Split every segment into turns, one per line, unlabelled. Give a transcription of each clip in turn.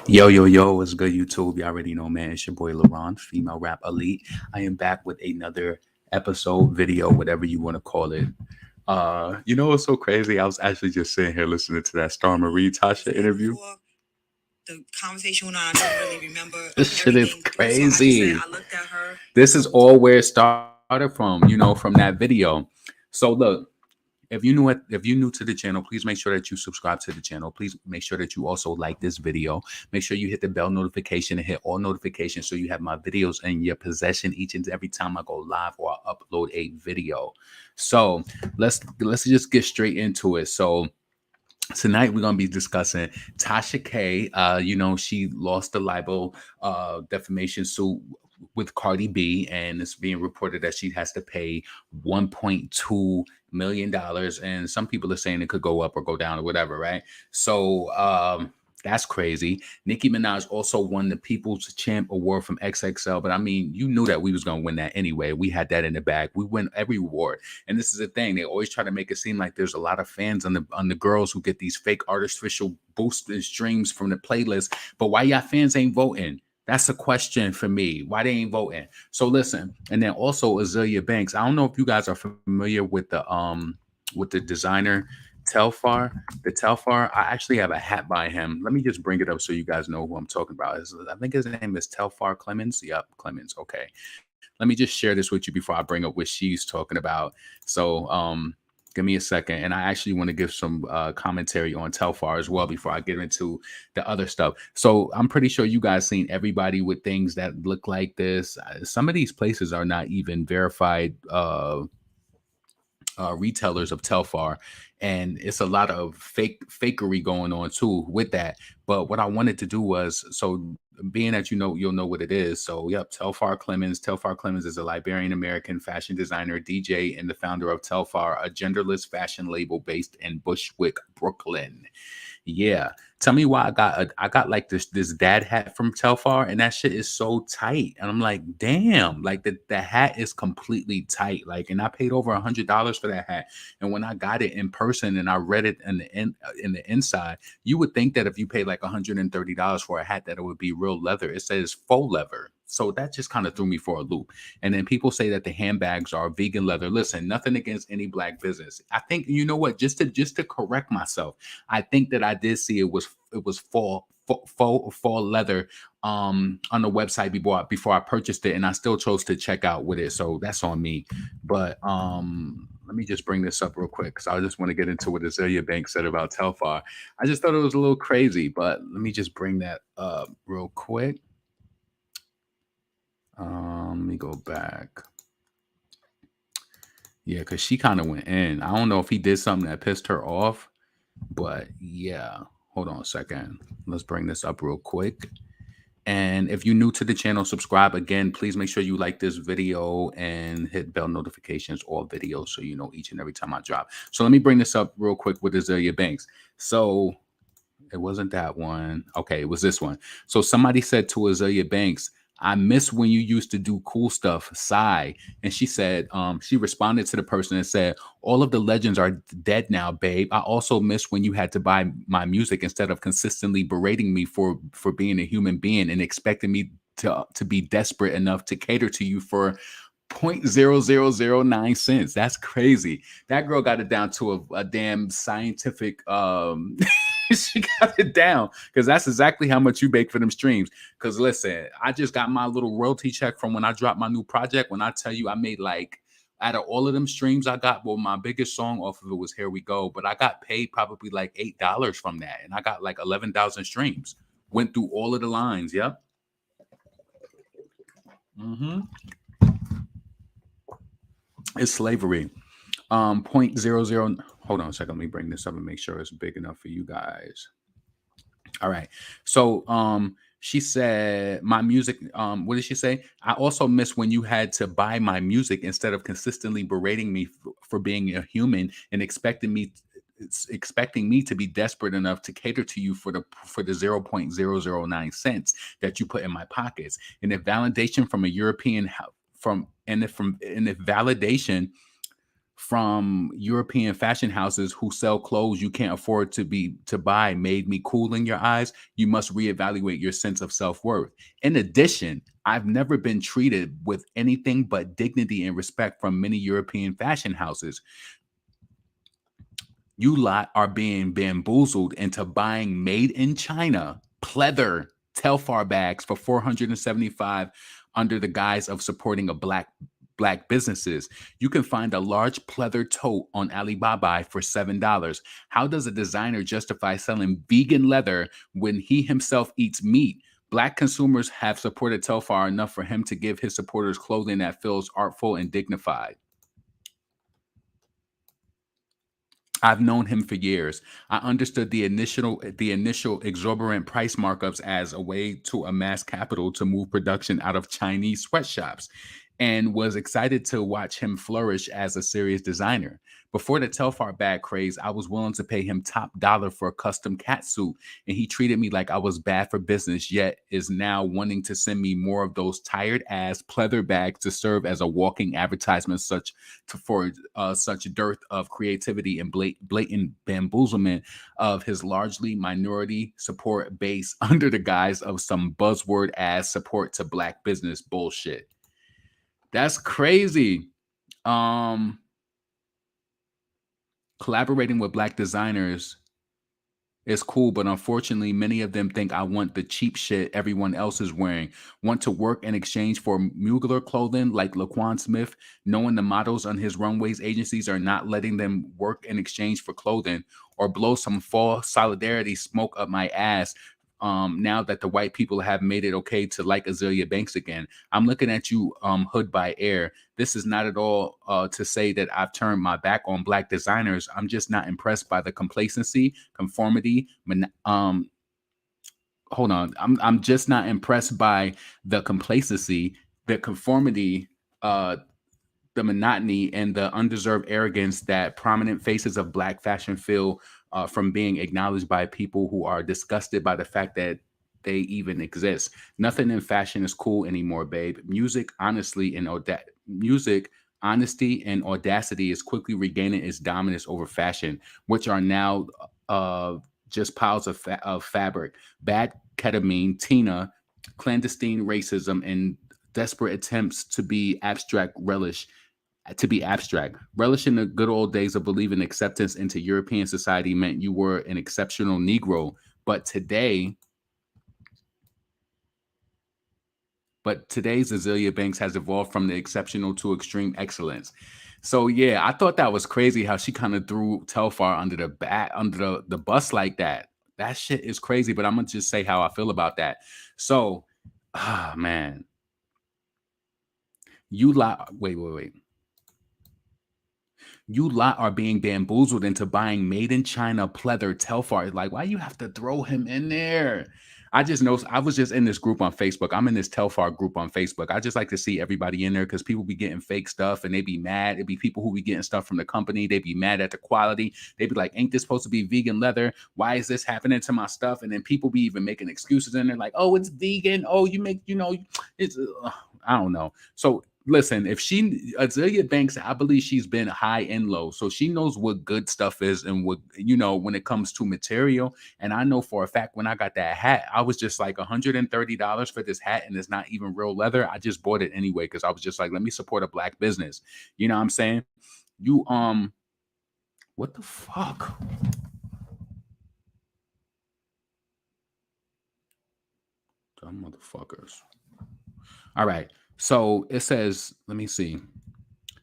Yo, yo, yo, what's good, YouTube? You already know, man. It's your boy LaRon, female rap elite. I am back with another episode, video, whatever you want to call it. What's so crazy? I was actually just sitting here listening to that Star Marie Tasha interview.
The conversation went on. I don't really remember
This shit is
everything. So I just said
crazy.
I looked at her.
This is all where it started from, from that video. So look, if you're new to the channel, please make sure that you subscribe to the channel. Please make sure that you also like this video. Make sure you hit the bell notification and hit all notifications so you have my videos in your possession each and every time I go live or I upload a video. So let's just get straight into it. So tonight we're gonna be discussing Tasha K. She lost the libel defamation suit with Cardi B, and it's being reported that she has to pay $1.2 million, and some people are saying it could go up or go down or whatever, right? So that's crazy. Nicki Minaj also won the People's Champ Award from XXL, but I mean, you knew that we was gonna win that anyway. We had that in the bag. We win every award, and this is the thing. They always try to make it seem like there's a lot of fans on the girls who get these fake artificial boosted streams from the playlist. But why y'all fans ain't voting? That's a question for me. Why they ain't voting? So listen, and then also Azealia Banks. I don't know if you guys are familiar with the designer Telfar. The Telfar. I actually have a hat by him. Let me just bring it up so you guys know who I'm talking about. I think his name is Telfar Clemens. Yep, Clemens. Okay. Let me just share this with you before I bring up what she's talking about. So give me a second. And I actually want to give some commentary on Telfar as well before I get into the other stuff. So I'm pretty sure you guys seen everybody with things that look like this. Some of these places are not even verified retailers of Telfar, and it's a lot of fakery going on too with that. But what I wanted to do was, so being that you'll know what it is. So yep, Telfar Clemens. Telfar Clemens is a Liberian American fashion designer, DJ, and the founder of Telfar, a genderless fashion label based in Bushwick, Brooklyn. Yeah. Tell me why I got like this dad hat from Telfar, and that shit is so tight. And I'm like, damn, like the hat is completely tight. Like, and I paid over $100 for that hat. And when I got it in person and I read it in the inside, you would think that if you paid like $130 for a hat, that it would be real leather. It says faux leather. So that just kind of threw me for a loop. And then people say that the handbags are vegan leather. Listen, nothing against any black business. I think you know what, just to correct myself, I think that I did see it was fall leather on the website before I purchased it, and I still chose to check out with it. So that's on me. But let me just bring this up real quick because I just want to get into what Azealia Banks said about Telfar. I just thought it was a little crazy, but let me just bring that up real quick. Let me go back. Yeah, because she kind of went in. I don't know if he did something that pissed her off, but yeah. Hold on a second. Let's bring this up real quick. And if you're new to the channel, subscribe again. Please make sure you like this video and hit bell notifications, all videos, so you know each and every time I drop. So let me bring this up real quick with Azealia Banks. So it wasn't that one. Okay, it was this one. So somebody said to Azealia Banks, I miss when you used to do cool stuff, sigh. And she said, she responded to the person and said, all of the legends are dead now, babe. I also miss when you had to buy my music instead of consistently berating me for being a human being and expecting me to be desperate enough to cater to you for 0.0009 cents. That's crazy. That girl got it down to a damn scientific she got it down because that's exactly how much you make for them streams. Because listen, I just got my little royalty check from when I dropped my new project. When I tell you I made like out of all of them streams I got, well, my biggest song off of it was Here We Go, but I got paid probably like $8 from that, and I got like 11,000 streams. Went through all of the lines. Yep. Mm-hmm. It's slavery. Point zero zero. Hold on a second. Let me bring this up and make sure it's big enough for you guys. All right. So she said my music, what did she say? I also miss when you had to buy my music instead of consistently berating me for being a human and expecting me to be desperate enough to cater to you for the 0.009 cents that you put in my pockets. And if validation from a European from and if validation from European fashion houses who sell clothes you can't afford to buy made me cool in your eyes, you must reevaluate your sense of self-worth. In addition, I've never been treated with anything but dignity and respect from many European fashion houses. You lot are being bamboozled into buying made in China pleather Telfar bags for 475 under the guise of supporting a black businesses. You can find a large pleather tote on Alibaba for $7. How does a designer justify selling vegan leather when he himself eats meat? Black consumers have supported Telfar enough for him to give his supporters clothing that feels artful and dignified. I've known him for years. I understood the initial exorbitant price markups as a way to amass capital to move production out of Chinese sweatshops, and was excited to watch him flourish as a serious designer. Before the Telfar bag craze, I was willing to pay him top dollar for a custom cat suit, and he treated me like I was bad for business, yet is now wanting to send me more of those tired ass pleather bags to serve as a walking advertisement for such dearth of creativity and blatant bamboozlement of his largely minority support base under the guise of some buzzword ass support to black business bullshit. That's crazy. Um, Collaborating with black designers is cool, but unfortunately, many of them think I want the cheap shit everyone else is wearing. Want to work in exchange for Mugler clothing like Laquan Smith, knowing the models on his runways agencies are not letting them work in exchange for clothing, or blow some false solidarity smoke up my ass. Now that the white people have made it okay to like Azealia Banks again. I'm looking at you, Hood by Air. This is not at all to say that I've turned my back on black designers. I'm just not impressed by the complacency, conformity. Hold on. I'm just not impressed by the complacency, the conformity, the monotony, and the undeserved arrogance that prominent faces of black fashion feel from being acknowledged by people who are disgusted by the fact that they even exist. Nothing in fashion is cool anymore, babe. Music, honesty, and audacity is quickly regaining its dominance over fashion, which are now just piles of fabric. Bad ketamine, Tina, clandestine racism, and desperate attempts to be abstract relish in the good old days of believing acceptance into European society meant you were an exceptional Negro. But today's Azealia Banks has evolved from the exceptional to extreme excellence. So yeah, I thought that was crazy how she kind of threw Telfar under the bus like that. That shit is crazy, but I'm gonna just say how I feel about that. So, man, you lie. Wait. You lot are being bamboozled into buying made in China pleather Telfar. Like, why you have to throw him in there? I just know I was just in this group on Facebook. I'm in this Telfar group on Facebook. I just like to see everybody in there because people be getting fake stuff and they be mad. It'd be people who be getting stuff from the company. They be mad at the quality. They be like, ain't this supposed to be vegan leather? Why is this happening to my stuff? And then people be even making excuses in there like, oh, it's vegan. Oh, it's I don't know. So listen, if Azealia Banks, I believe she's been high and low, so she knows what good stuff is and what when it comes to material. And I know for a fact when I got that hat, I was just like $130 for this hat, and it's not even real leather. I just bought it anyway because I was just like, let me support a black business. You know what I'm saying? You what the fuck? Dumb motherfuckers. All right. So it says, let me see.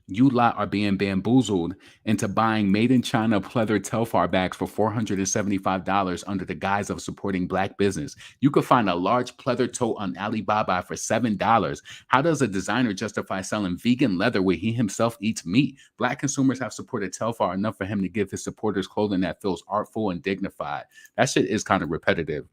You lot are being bamboozled into buying made in China pleather Telfar bags for $475 under the guise of supporting black business. You could find a large pleather tote on Alibaba for $7. How does a designer justify selling vegan leather where he himself eats meat? Black consumers have supported Telfar enough for him to give his supporters clothing that feels artful and dignified. That shit is kind of repetitive.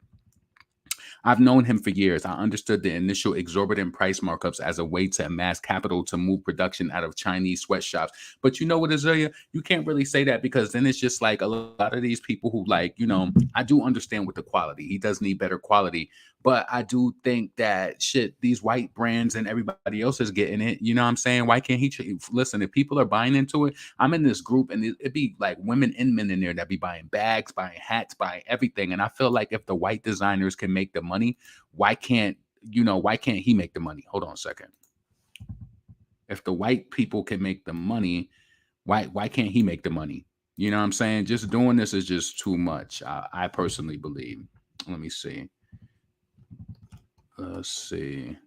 I've known him for years. I understood the initial exorbitant price markups as a way to amass capital to move production out of Chinese sweatshops. But you know what, Azealia? You can't really say that because then it's just like a lot of these people who like, I do understand with the quality. He does need better quality. But I do think that shit, these white brands and everybody else is getting it. You know what I'm saying? Why can't he? Listen, if people are buying into it, I'm in this group and it'd be like women and men in there that be buying bags, buying hats, buying everything. And I feel like if the white designers can make the money, why can't he make the money? Hold on a second. If the white people can make the money, why can't he make the money? You know what I'm saying? Just doing this is just too much. I personally believe. Let me see. Let's see.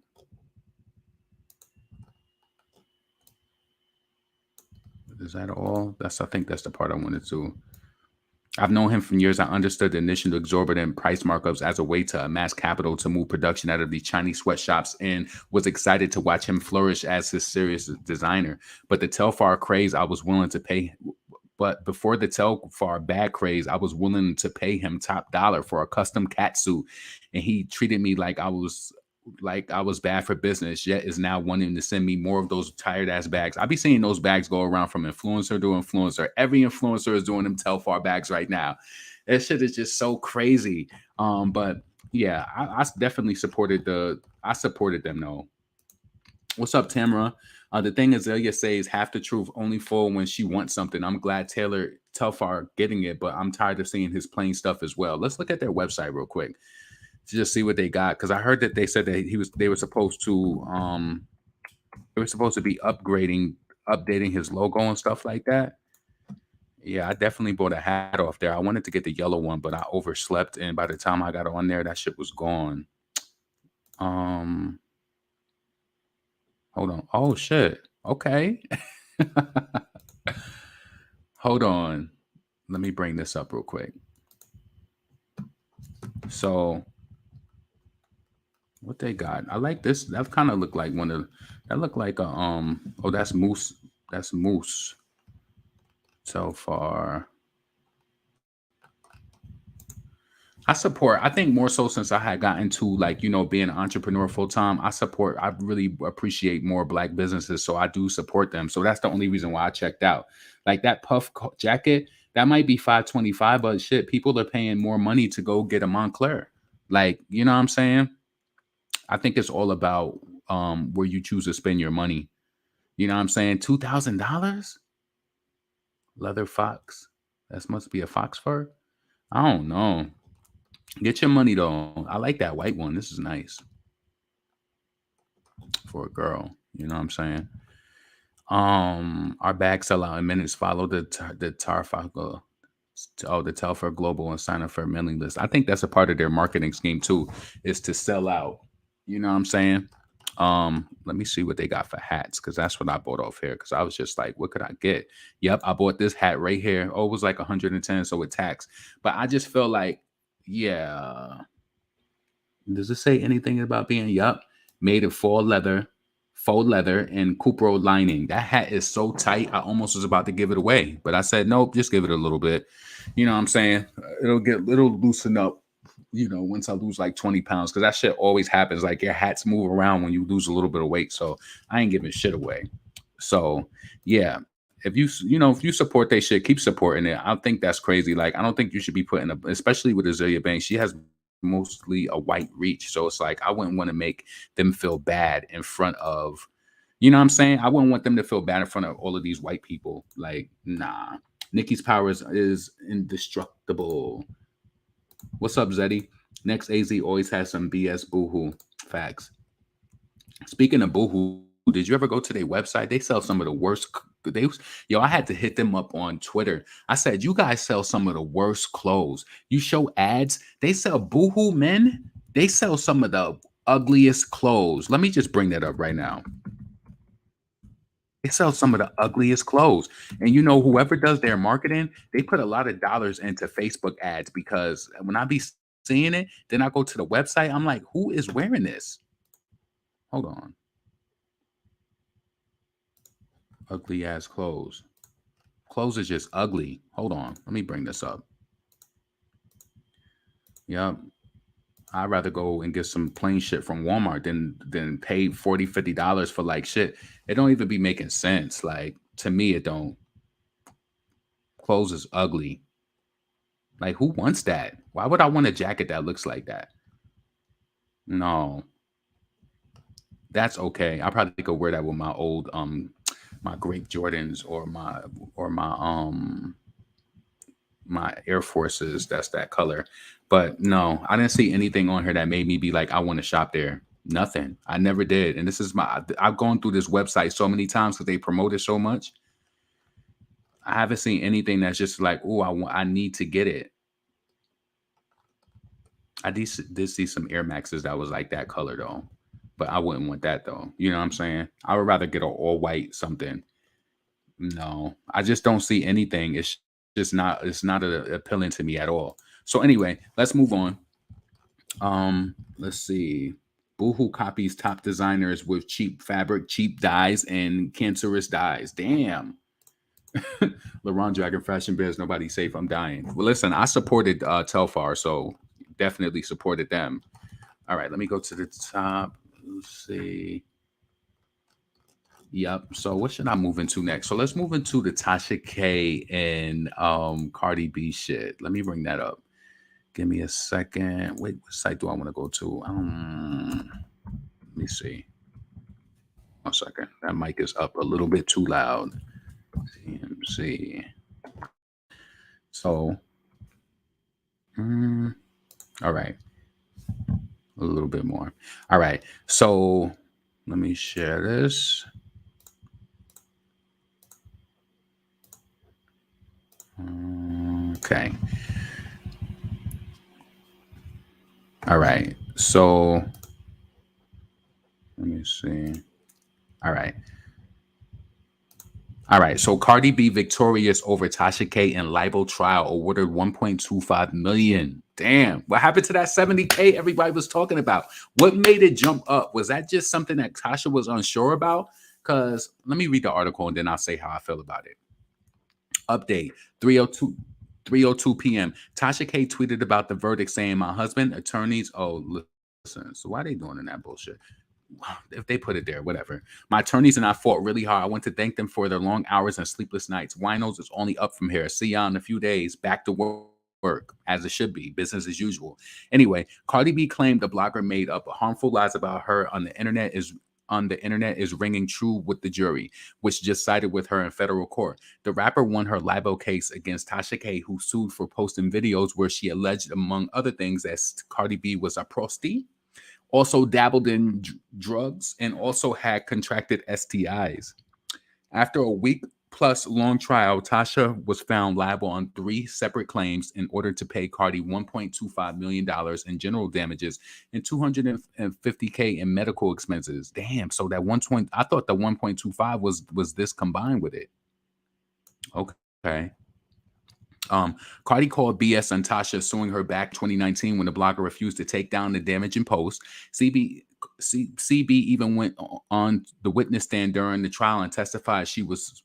Is that all? I think that's the part I wanted to. I've known him for years. I understood the initial exorbitant price markups as a way to amass capital to move production out of these Chinese sweatshops and was excited to watch him flourish as his serious designer. But the Telfar craze, I was willing to pay. But before the Telfar bag craze, I was willing to pay him top dollar for a custom cat suit. And he treated me like I was bad for business, yet is now wanting to send me more of those tired ass bags. I be seeing those bags go around from influencer to influencer. Every influencer is doing them Telfar bags right now. That shit is just so crazy. But yeah, I definitely supported them though. What's up, Tamara? The thing Azealia says half the truth, only full when she wants something. I'm glad Telfar getting it, but I'm tired of seeing his plain stuff as well. Let's look at their website real quick to just see what they got, because I heard that they said that they were supposed to be updating his logo and stuff like that. Yeah, I definitely bought a hat off there. I wanted to get the yellow one, but I overslept, and by the time I got on there, that shit was gone. Hold on. Oh shit. Okay. Hold on. Let me bring this up real quick. So what they got? I like this. That kind of looked like that looked like a oh, that's Moose. That's Moose. So far. I think more so since I had gotten to being an entrepreneur full time, I really appreciate more black businesses. So I do support them. So that's the only reason why I checked out. Like that jacket, that might be $525, but shit, people are paying more money to go get a Montclair. Like, you know what I'm saying? I think it's all about where you choose to spend your money. You know what I'm saying? $2,000? Leather fox. That must be a fox fur. I don't know. Get your money though. I like that white one. This is nice for a girl. You know what I'm saying? Our bags sell out in minutes. Follow the Tarfago. Oh, the Telfar Global and sign up for a mailing list. I think that's a part of their marketing scheme too, is to sell out. You know what I'm saying? Let me see what they got for hats, because that's what I bought off here. Because I was just like, what could I get? Yep, I bought this hat right here. Oh, it was like 110, so with tax. But I just feel like, yeah. Does it say anything about being made of faux leather, and Cupro lining? That hat is so tight. I almost was about to give it away, but I said nope. Just give it a little bit. You know what I'm saying? It'll loosen up. Once I lose like 20 pounds, because that shit always happens. Like your hats move around when you lose a little bit of weight. So I ain't giving shit away. So yeah, if you support that shit, keep supporting it. I think that's crazy. Like I don't think you should be putting especially with Azealia Banks. She has mostly a white reach, so it's like I wouldn't want to make them feel bad in front of, you know what I'm saying? I wouldn't want them to feel bad in front of all of these white people. Like, nah. Nicki's power is indestructible. What's up, Zeddy? Next AZ always has some BS. Boohoo. Facts. Speaking of Boohoo, did you ever go to their website? They sell some of the worst. I had to hit them up on Twitter. I said, you guys sell some of the worst clothes. You show ads. They sell Boohoo men. They sell some of the ugliest clothes. Let me just bring that up right now. They sell some of the ugliest clothes. And whoever does their marketing, they put a lot of dollars into Facebook ads, because when I be seeing it, then I go to the website. I'm like, who is wearing this? Hold on. Ugly ass clothes. Clothes is just ugly. Hold on. Let me bring this up. Yep. I'd rather go and get some plain shit from Walmart than pay $40, $50 for like shit. It don't even be making sense. Like to me, it don't. Clothes is ugly. Like who wants that? Why would I want a jacket that looks like that? No, that's okay. I probably could wear that with my old my grape Jordans or my Air Forces. That's that color. But no, I didn't see anything on here that made me be like, I want to shop there. Nothing. I never did. And this is I've gone through this website so many times because they promote it so much. I haven't seen anything that's just like, oh, I need to get it. I did see some Air Maxes that was like that color though, but I wouldn't want that though. You know what I'm saying? I would rather get an all white something. No, I just don't see anything. It's just not. It's not appealing to me at all. So anyway, let's move on. Let's see. Boohoo copies top designers with cheap fabric, cheap dyes, and cancerous dyes. Damn. LeBron Dragon Fashion Bears, nobody safe. I'm dying. Well, listen, I supported Telfar, so definitely supported them. All right, let me go to the top. Let's see. Yep. So what should I move into next? So let's move into the Tasha K and Cardi B shit. Let me bring that up. Give me a second. Wait, what site do I want to go to? Let me see. 1 second. That mic is up a little bit too loud. TMZ. So, all right. A little bit more. All right. So let me share this. Okay. All right. So let me see. All right. All right. So Cardi B victorious over Tasha K in libel trial, awarded 1.25 million. Damn. What happened to that 70K everybody was talking about? What made it jump up? Was that just something that Tasha was unsure about? Because let me read the article and then I'll say how I feel about it. Update 3:02 p.m. Tasha K tweeted about the verdict saying, my husband, attorneys, oh, listen, so why are they doing in that bullshit? If they put it there, whatever. My attorneys and I fought really hard. I want to thank them for their long hours and sleepless nights. Winos is only up from here. See y'all in a few days. Back to work as it should be. Business as usual. Anyway, Cardi B claimed the blogger made up harmful lies about her on the internet is ringing true with the jury, which just sided with her in federal court. The rapper won her libel case against Tasha K, who sued for posting videos where she alleged, among other things, that Cardi B was a prostitute, also dabbled in drugs, and also had contracted STIs. After a week plus long trial, Tasha was found liable on 3 separate claims in order to pay Cardi $1.25 million in general damages and $250K in medical expenses. Damn, so that I thought the 1.25 was this combined with it. Okay. Cardi called BS on Tasha, suing her back in 2019 when the blogger refused to take down the damaging post. CB even went on the witness stand during the trial and testified she was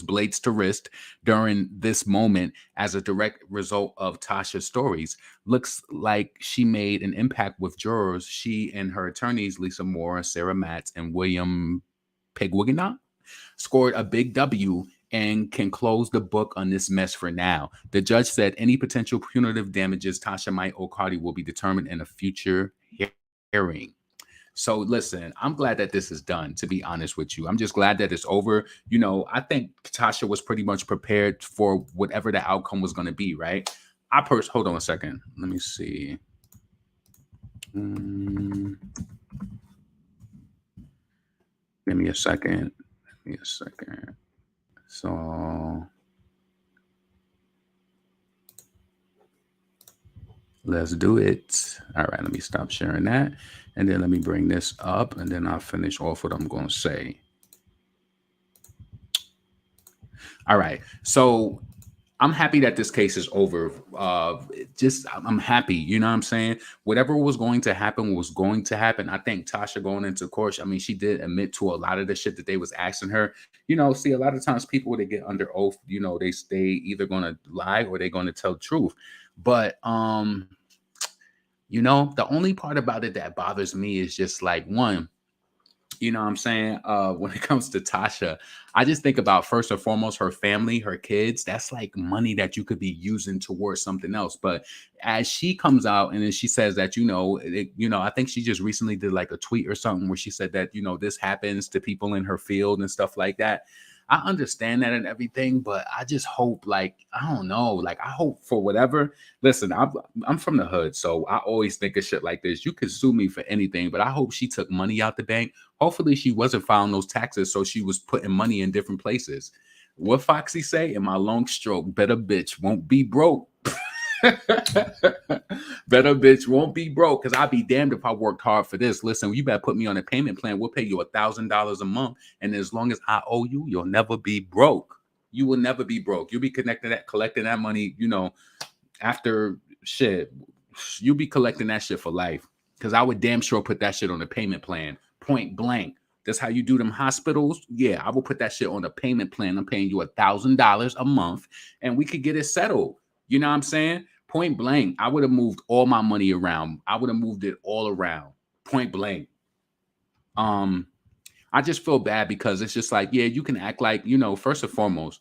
blades to wrist during this moment as a direct result of Tasha's stories. Looks like she made an impact with jurors. She and her attorneys, Lisa Moore, Sarah Matz, and William Pegwigana, scored a big W and can close the book on this mess for now. The judge said any potential punitive damages Tasha might owe Cardi will be determined in a future hearing. So listen, I'm glad that this is done, to be honest with you. I'm just glad that it's over. You know, I think Tasha was pretty much prepared for whatever the outcome was going to be, right? Hold on a second. Let me see. Give me a second. So let's do it. All right, let me stop sharing that. And then let me bring this up and then I'll finish off what I'm going to say. All right. So I'm happy that this case is over. I'm happy. You know what I'm saying? Whatever was going to happen was going to happen. I think Tasha going into court, I mean, she did admit to a lot of the shit that they was asking her. You know, see, a lot of times people, when they get under oath, you know, they either going to lie or they're going to tell the truth. But The only part about it that bothers me is just like one, what I'm saying? When it comes to Tasha, I just think about first and foremost her family, her kids. That's like money that you could be using towards something else. But as she comes out and then she says that, I think she just recently did like a tweet or something where she said that, this happens to people in her field and stuff like that. I understand that and everything, but I just hope, like, I don't know, like, I hope for whatever. Listen, I'm from the hood, so I always think of shit like this. You could sue me for anything, but I hope she took money out the bank. Hopefully, she wasn't filing those taxes, so she was putting money in different places. What Foxy say? In my long stroke, better bitch won't be broke. Better bitch won't be broke, because I'll be damned if I worked hard for this. Listen, you better put me on a payment plan. We'll pay you $1,000 a month, and as long as I owe you, you'll never be broke. You will never be broke. You'll be collecting that money. After shit, you'll be collecting that shit for life. Because I would damn sure put that shit on a payment plan, point blank. That's how you do them hospitals. Yeah, I will put that shit on a payment plan. I'm paying you $1,000 a month, and we could get it settled. You know what I'm saying? Point blank, I would have moved all my money around. I would have moved it all around. Point blank. I just feel bad because it's just like, yeah, you can act like, first and foremost,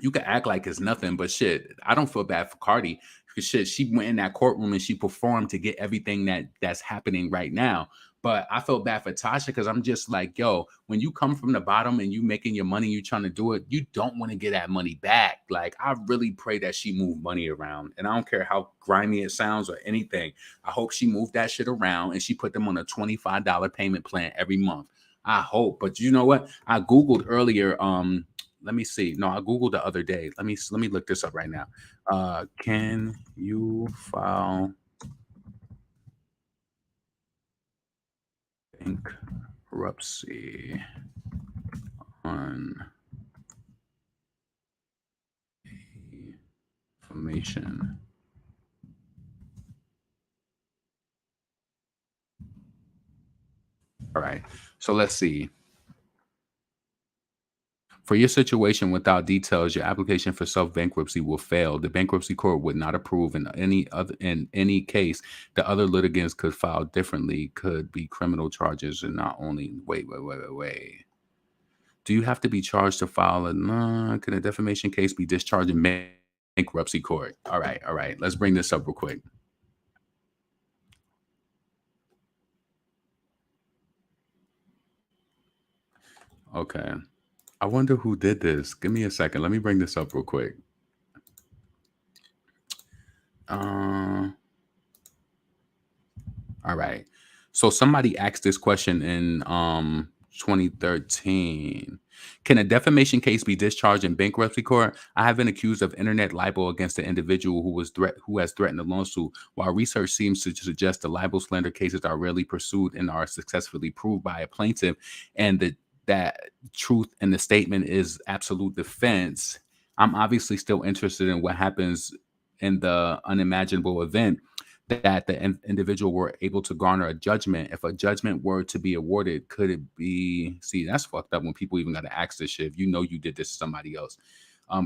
you can act like it's nothing, but shit, I don't feel bad for Cardi because shit, she went in that courtroom and she performed to get everything that's happening right now. But I feel bad for Tasha because I'm just like, yo, when you come from the bottom and you making your money, you trying to do it, you don't want to get that money back. Like, I really pray that she moved money around. And I don't care how grimy it sounds or anything. I hope she moved that shit around and she put them on a $25 payment plan every month. I hope. But you know what? I Googled earlier, let me see. No, I Googled the other day. Let me look this up right now. Can you file bankruptcy on defamation? All right. So let's see. For your situation without details, your application for self-bankruptcy will fail. The bankruptcy court would not approve in any case. The other litigants could file differently, could be criminal charges, and not only wait. Do you have to be charged to file can a defamation case be discharged in bankruptcy court? All right. Let's bring this up real quick. Okay. I wonder who did this. Give me a second. Let me bring this up real quick. All right. So somebody asked this question in 2013. Can a defamation case be discharged in bankruptcy court? I have been accused of internet libel against an individual who has threatened a lawsuit. While research seems to suggest the libel slander cases are rarely pursued and are successfully proved by a plaintiff, and that truth in the statement is absolute defense, I'm obviously still interested in what happens in the unimaginable event that the individual were able to garner a judgment. If a judgment were to be awarded, could it be? See, that's fucked up when people even got to ask this shit. If you know you did this to somebody else,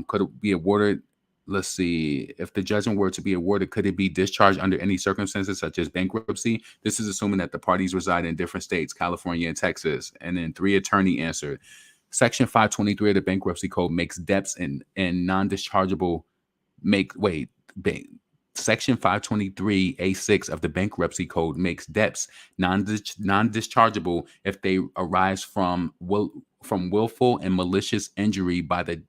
could it be awarded? Let's see. If the judgment were to be awarded, could it be discharged under any circumstances, such as bankruptcy? This is assuming that the parties reside in different states, California and Texas. And then 3 attorney answered. Section 523 of the Bankruptcy Code makes debts and non-dischargeable Section 523A6 of the Bankruptcy Code makes debts non-dischargeable if they arise from willful and malicious injury by the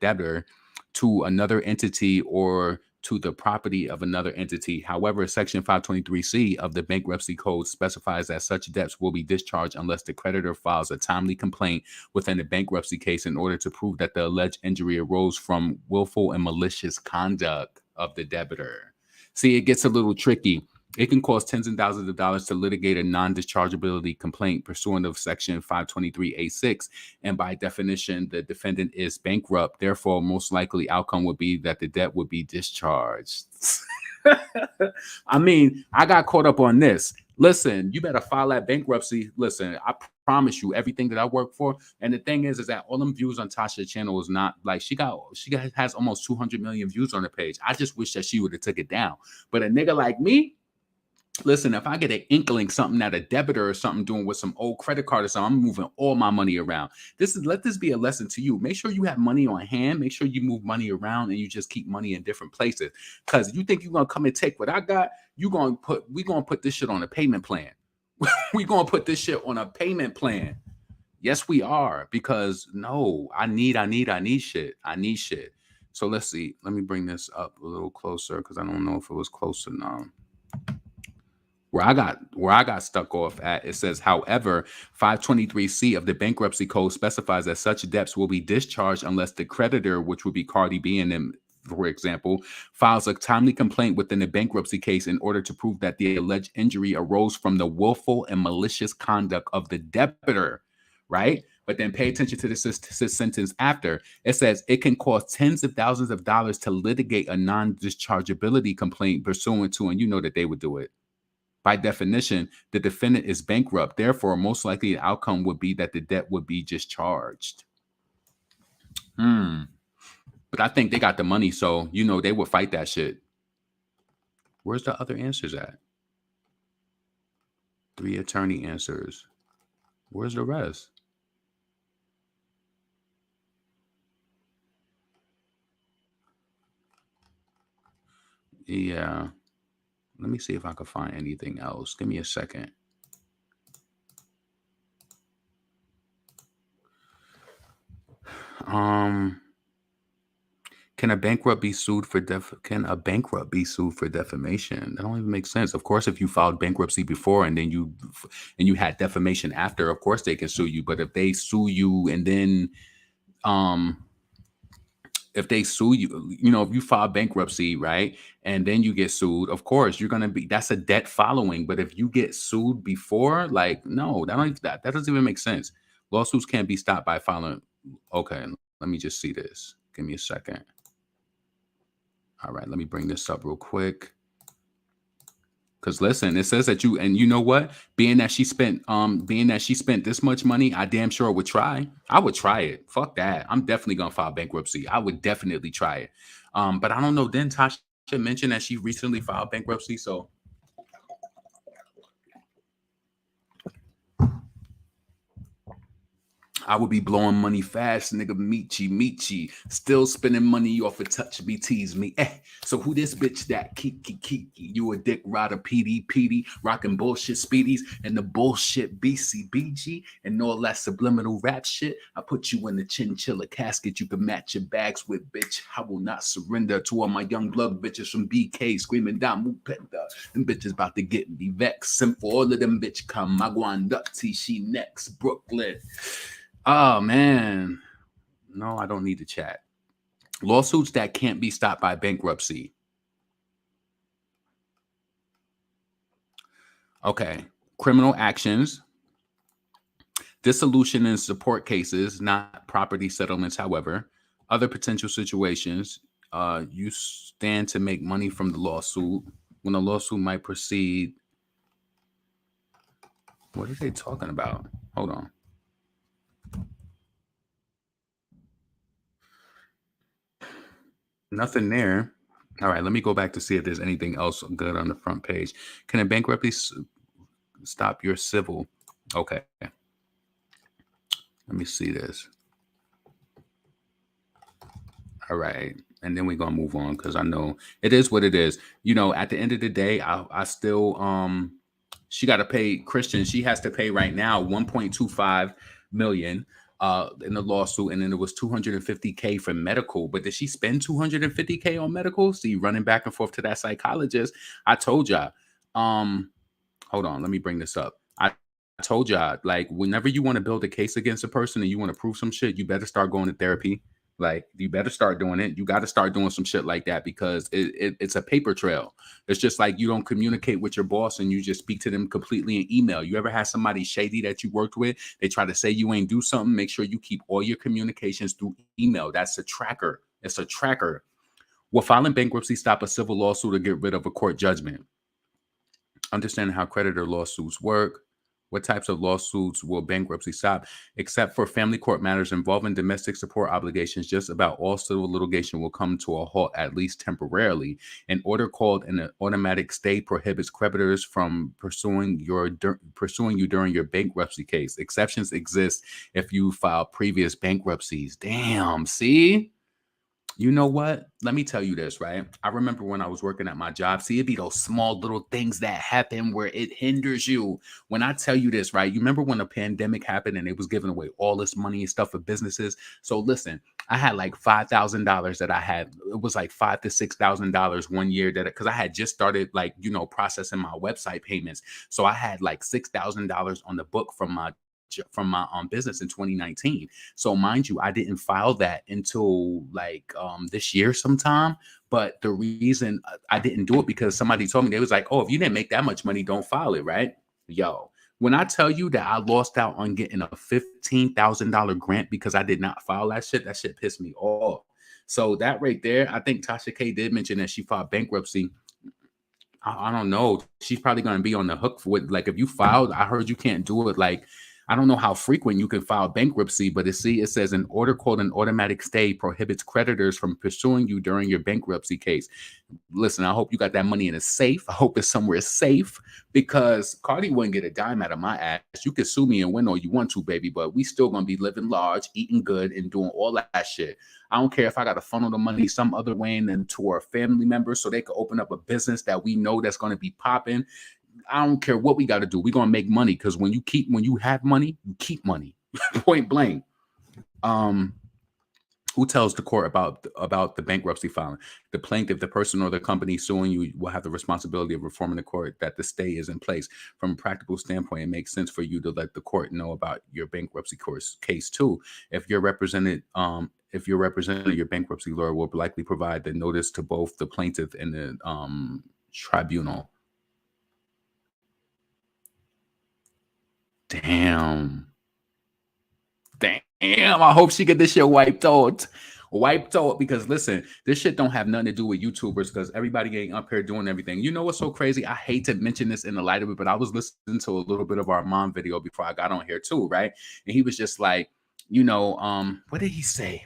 debtor to another entity or to the property of another entity. However, Section 523C of the Bankruptcy Code specifies that such debts will be discharged unless the creditor files a timely complaint within the bankruptcy case in order to prove that the alleged injury arose from willful and malicious conduct of the debtor. See, it gets a little tricky. It can cost tens of thousands of dollars to litigate a non-dischargeability complaint pursuant of Section 523A6, and by definition, the defendant is bankrupt. Therefore, most likely outcome would be that the debt would be discharged. I mean, I got caught up on this. Listen, you better file that bankruptcy. Listen, I promise you, everything that I work for. And the thing is that all them views on Tasha's channel is not like has almost 200 million views on the page. I just wish that she would have took it down. But a nigga like me, listen, if I get an inkling something that a debitor or something doing with some old credit card or something, I'm moving all my money around. Let this be a lesson to you. Make sure you have money on hand. Make sure you move money around and you just keep money in different places. Because you think you're gonna come and take what I got, we're gonna put this shit on a payment plan. We're gonna put this shit on a payment plan. Yes, we are. Because no, I need shit. I need shit. So let's see. Let me bring this up a little closer because I don't know if it was close enough. Where I got stuck off at, it says, however, 523C of the bankruptcy code specifies that such debts will be discharged unless the creditor, which would be Cardi B and them, for example, files a timely complaint within the bankruptcy case in order to prove that the alleged injury arose from the willful and malicious conduct of the debtor, right? But then pay attention to the sentence after. It says it can cost tens of thousands of dollars to litigate a non-dischargeability complaint pursuant to, and you know that they would do it. By definition, the defendant is bankrupt. Therefore, most likely the outcome would be that the debt would be discharged. But I think they got the money, so, you know, they would fight that shit. Where's the other answers at? 3 attorney answers. Where's the rest? Yeah. Let me see if I can find anything else. Give me a second. Can a bankrupt be sued for defamation? That don't even make sense. Of course, if you filed bankruptcy before and then you had defamation after, of course they can sue you. But if they sue you and then if they sue you, you know, if you file bankruptcy, right, and then you get sued, of course you're gonna be, that's a debt following. But if you get sued before, like, no, that doesn't even make sense. Lawsuits can't be stopped by filing. Okay, let me just see this. Give me a second. All right, let me bring this up real quick. Because listen, it says that you, and you know what? Being that she spent this much money, I damn sure would try. I would try it. Fuck that. I'm definitely gonna file bankruptcy. I would definitely try it. But I don't know. Then Tasha mentioned that she recently filed bankruptcy, so I would be blowing money fast, nigga. Meechy. Still spending money off of touch me, tease me. So who this bitch that Kiki? You a dick rider, PD, rocking bullshit speedies and the bullshit BCBG and all that subliminal rap shit. I put you in the chinchilla casket. You can match your bags with, bitch. I will not surrender to all my young blood bitches from BK screaming down Mupenda. Them bitches about to get me vexed. And for all of them bitch come, Magwandukti, she next, Brooklyn. Oh, man. No, I don't need to chat. Lawsuits that can't be stopped by bankruptcy. Okay. Criminal actions. Dissolution and support cases, not property settlements, however. Other potential situations. You stand to make money from the lawsuit. When a lawsuit might proceed. What are they talking about? Hold on. Nothing there. All right, let me go back to see if there's anything else good on the front page. Can a bankruptcy stop your civil? Okay. Let me see this. All right. And then we're going to move on because I know it is what it is. You know, at the end of the day, I still, she got to pay Christian. She has to pay right now 1.25 million in the lawsuit, and then it was 250K for medical. But did she spend 250K on medical? See, running back and forth to that psychologist. I told y'all. Hold on, let me bring this up. I told y'all, like, whenever you want to build a case against a person and you want to prove some shit, you better start going to therapy. Like, you better start doing it. You got to start doing some shit like that because it's a paper trail. It's just like you don't communicate with your boss and you just speak to them completely in email. You ever had somebody shady that you worked with? They try to say you ain't do something. Make sure you keep all your communications through email. That's a tracker. It's a tracker. Will filing bankruptcy stop a civil lawsuit or get rid of a court judgment? Understanding how creditor lawsuits work. What types of lawsuits will bankruptcy stop? Except for family court matters involving domestic support obligations, just about all civil litigation will come to a halt, at least temporarily. An order called an automatic stay prohibits creditors from pursuing you during your bankruptcy case. Exceptions exist if you file previous bankruptcies. Damn, see? You know what? Let me tell you this, right? I remember when I was working at my job. See, it'd be those small little things that happen where it hinders you. When I tell you this, right? You remember when a pandemic happened and it was giving away all this money and stuff for businesses? So listen, I had like $5,000 that I had. It was like $5,000 to $6,000 one year that because I had just started like processing my website payments. So I had like $6,000 on the book from my business in 2019. So mind you, I didn't file that until like this year sometime. But the reason I didn't do it because somebody told me, they was like, oh, if you didn't make that much money, don't file it, right? Yo, when I tell you that I lost out on getting a $15,000 grant because I did not file that shit pissed me off. So that right there, I think Tasha K did mention that she filed bankruptcy. I don't know. She's probably going to be on the hook for it. Like if you filed, I heard you can't do it. Like I don't know how frequent you can file bankruptcy, but it says an order called an automatic stay prohibits creditors from pursuing you during your bankruptcy case. Listen, I hope you got that money in a safe. I hope it's somewhere safe because Cardi wouldn't get a dime out of my ass. You can sue me and win all you want to, baby, but we still gonna be living large, eating good, and doing all that shit. I don't care if I gotta funnel the money some other way and to our family members so they can open up a business that we know that's gonna be popping. I don't care what we got to do. We're gonna make money because when you have money, you keep money. Point blank. Who tells the court about the bankruptcy filing? The plaintiff, the person or the company suing you will have the responsibility of informing the court that the stay is in place. From a practical standpoint, it makes sense for you to let the court know about your bankruptcy case too. If you're represented, your bankruptcy lawyer will likely provide the notice to both the plaintiff and the tribunal. Damn. I hope she get this shit wiped out. Because listen, this shit don't have nothing to do with YouTubers because everybody ain't up here doing everything. You know what's so crazy? I hate to mention this in the light of it, but I was listening to a little bit of our mom video before I got on here too, right? And he was just like, what did he say?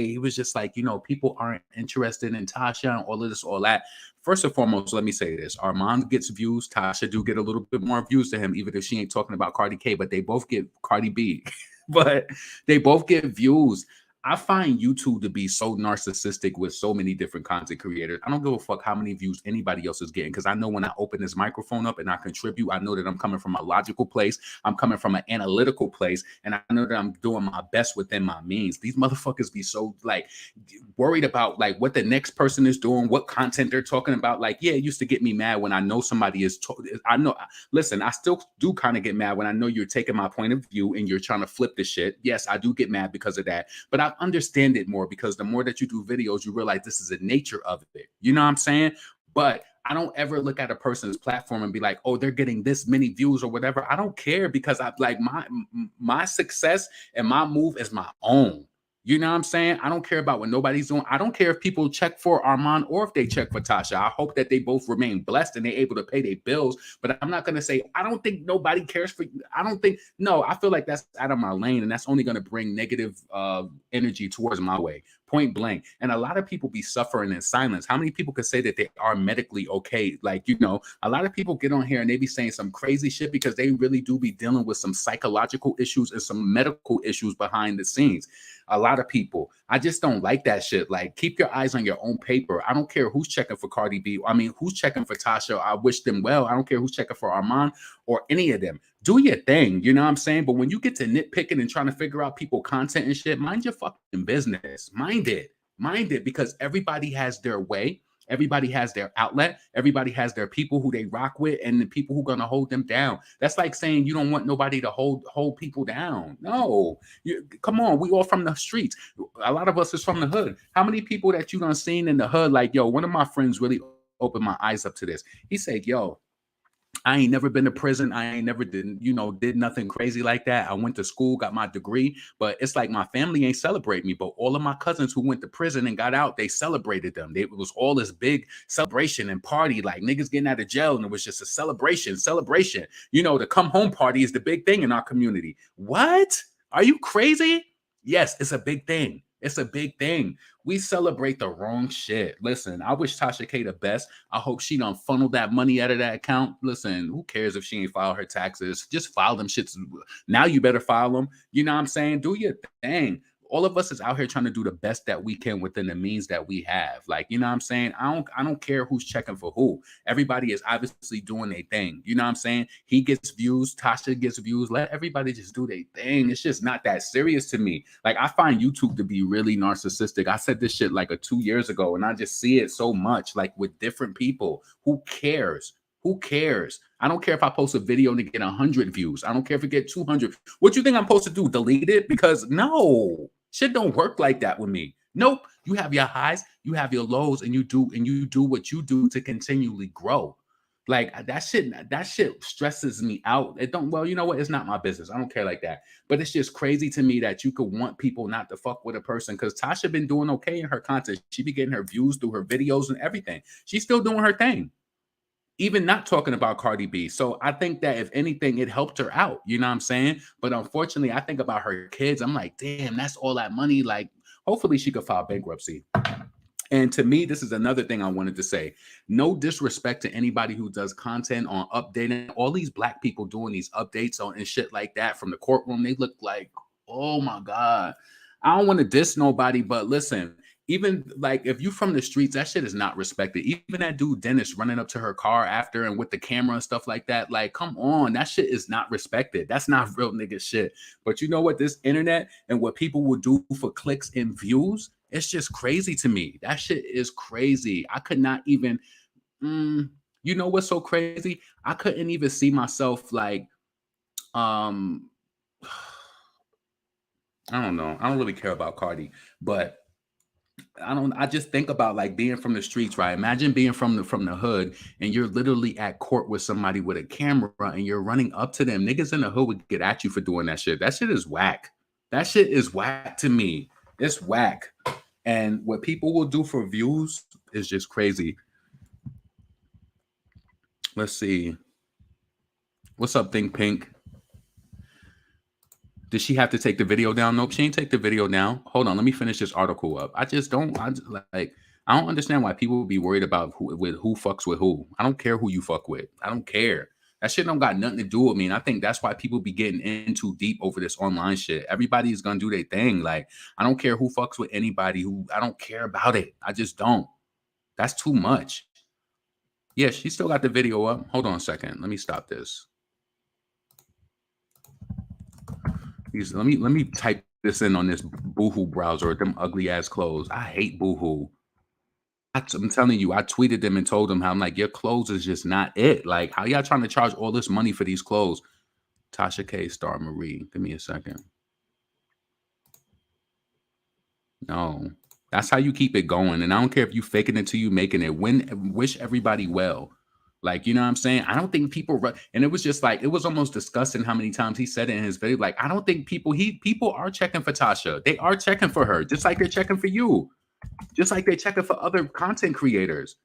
He was just like, people aren't interested in Tasha and all of this, all that. First and foremost, let me say this. Armand gets views. Tasha do get a little bit more views to him, even if she ain't talking about Cardi K, but they both get Cardi B. But they both get views. I find YouTube to be so narcissistic with so many different content creators. I don't give a fuck how many views anybody else is getting because I know when I open this microphone up and I contribute, I know that I'm coming from a logical place. I'm coming from an analytical place, and I know that I'm doing my best within my means. These motherfuckers be so like worried about like what the next person is doing, what content they're talking about. Like, yeah, it used to get me mad when I know somebody is. Listen, I still do kind of get mad when I know you're taking my point of view and you're trying to flip the shit. Yes, I do get mad because of that, but I understand it more because the more that you do videos, you realize this is the nature of it. You know what I'm saying? But I don't ever look at a person's platform and be like, oh, they're getting this many views or whatever. I don't care because I like my success and my move is my own. You know what I'm saying? I don't care about what nobody's doing. I don't care if people check for Armand or if they check for Tasha. I hope that they both remain blessed and they're able to pay their bills. But I'm not going to say, I don't think nobody cares for you. I feel like that's out of my lane and that's only going to bring negative energy towards my way. Point blank. And a lot of people be suffering in silence. How many people could say that they are medically okay? Like, a lot of people get on here and they be saying some crazy shit because they really do be dealing with some psychological issues and some medical issues behind the scenes. A lot of people. I just don't like that shit. Like, keep your eyes on your own paper. I don't care who's checking for Cardi B. I mean, who's checking for Tasha. I wish them well. I don't care who's checking for Armand or any of them. Do your thing, you know what I'm saying? But when you get to nitpicking and trying to figure out people content and shit, mind your fucking business. Mind it, because everybody has their way. Everybody has their outlet. Everybody has their people who they rock with and the people who are going to hold them down. That's like saying you don't want nobody to hold people down. No, come on. We all from the streets. A lot of us is from the hood. How many people that you done seen in the hood? Like, yo, one of my friends really opened my eyes up to this. He said, yo, I ain't never been to prison. I ain't never did nothing crazy like that. I went to school, got my degree, but it's like my family ain't celebrate me. But all of my cousins who went to prison and got out, they celebrated them. It was all this big celebration and party, like niggas getting out of jail, and it was just a celebration. The come home party is the big thing in our community. What? Are you crazy? Yes, it's a big thing. It's a big thing. We celebrate the wrong shit. Listen, I wish Tasha K the best. I hope she don't funnel that money out of that account. Listen, who cares if she ain't filed her taxes? Just file them shits. Now you better file them. You know what I'm saying? Do your thing. All of us is out here trying to do the best that we can within the means that we have. Like, you know what I'm saying? I don't care who's checking for who. Everybody is obviously doing their thing. You know what I'm saying? He gets views, Tasha gets views. Let everybody just do their thing. It's just not that serious to me. Like, I find YouTube to be really narcissistic. I said this shit like 2 years ago, and I just see it so much, like with different people. Who cares? Who cares? I don't care if I post a video and it get 100 views. I don't care if it get 200. What you think I'm supposed to do? Delete it? Because no, shit don't work like that with me. Nope. You have your highs, you have your lows, and you do what you do to continually grow. Like that shit stresses me out. It don't, well, you know what? It's not my business. I don't care like that. But it's just crazy to me that you could want people not to fuck with a person, because Tasha been doing okay in her content. She be getting her views through her videos and everything. She's still doing her thing, even not talking about Cardi B. So I think that if anything, it helped her out. You know what I'm saying? But unfortunately, I think about her kids. I'm like, damn, that's all that money. Like, hopefully she could file bankruptcy. And to me, this is another thing I wanted to say. No disrespect to anybody who does content on updating. All these black people doing these updates on and shit like that from the courtroom, they look like, oh my God. I don't want to diss nobody, but listen, even like if you from the streets, that shit is not respected. Even that dude Dennis running up to her car after and with the camera and stuff like that, like, come on, that shit is not respected. That's not real nigga shit. But you know what? This internet and what people will do for clicks and views, it's just crazy to me. That shit is crazy. I could not even, you know what's so crazy? I couldn't even see myself like, um, I don't know. I don't really care about Cardi, but I just think about like being from the streets, right? Imagine being from the hood and you're literally at court with somebody with a camera and you're running up to them. Niggas in the hood would get at you for doing that shit. That shit is whack. That shit is whack to me. It's whack. And what people will do for views is just crazy. Let's see. What's up, Think Pink? Did she have to take the video down? Nope, she didn't take the video down. Hold on, let me finish this article up. I don't understand why people be worried about who fucks with who. I don't care who you fuck with. I don't care. That shit don't got nothing to do with me. And I think that's why people be getting in too deep over this online shit. Everybody's gonna do their thing. Like, I don't care who fucks with anybody. I don't care about it. I just don't. That's too much. Yeah, she still got the video up. Hold on a second. Let me stop this. Let me type this in on this Boohoo browser with them ugly ass clothes. I hate Boohoo. I'm telling you, I tweeted them and told them how I'm like, your clothes is just not it. Like, how y'all trying to charge all this money for these clothes? Tasha K, Star Marie. Give me a second. No, that's how you keep it going. And I don't care if you faking it till you making it. Wish everybody well. Like, you know what I'm saying? I don't think people run. And it was just like, it was almost disgusting how many times he said it in his video. Like, I don't think people are checking for Tasha. They are checking for her, just like they're checking for you. Just like they're checking for other content creators.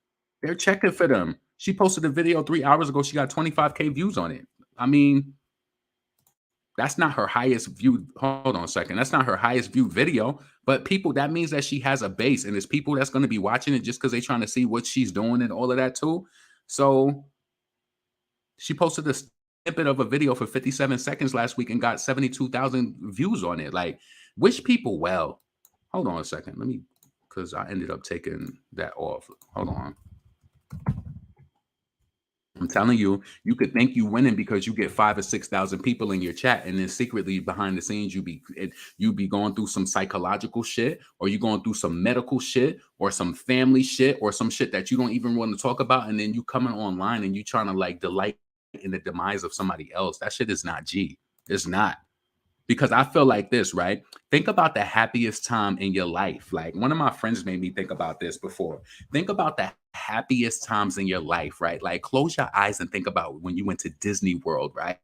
They're checking for them. She posted a video 3 hours ago. She got 25K views on it. I mean, that's not her highest viewed. Hold on a second. That's not her highest viewed video. But people, that means that she has a base. And there's people that's going to be watching it just because they're trying to see what she's doing and all of that too. So she posted a snippet of a video for 57 seconds last week and got 72,000 views on it. Like, wish people well. Hold on a second. Let me, because I ended up taking that off. Hold on. I'm telling you, you could think you winning because you get 5,000 or 6,000 people in your chat, and then secretly behind the scenes, you be going through some psychological shit, or you going through some medical shit, or some family shit, or some shit that you don't even want to talk about, and then you coming online and you trying to like delight in the demise of somebody else. That shit is not G. It's not. Because I feel like this, right? Think about the happiest time in your life. Like, one of my friends made me think about this before. Think about the happiest times in your life, right? Like close your eyes and think about when you went to Disney World, right?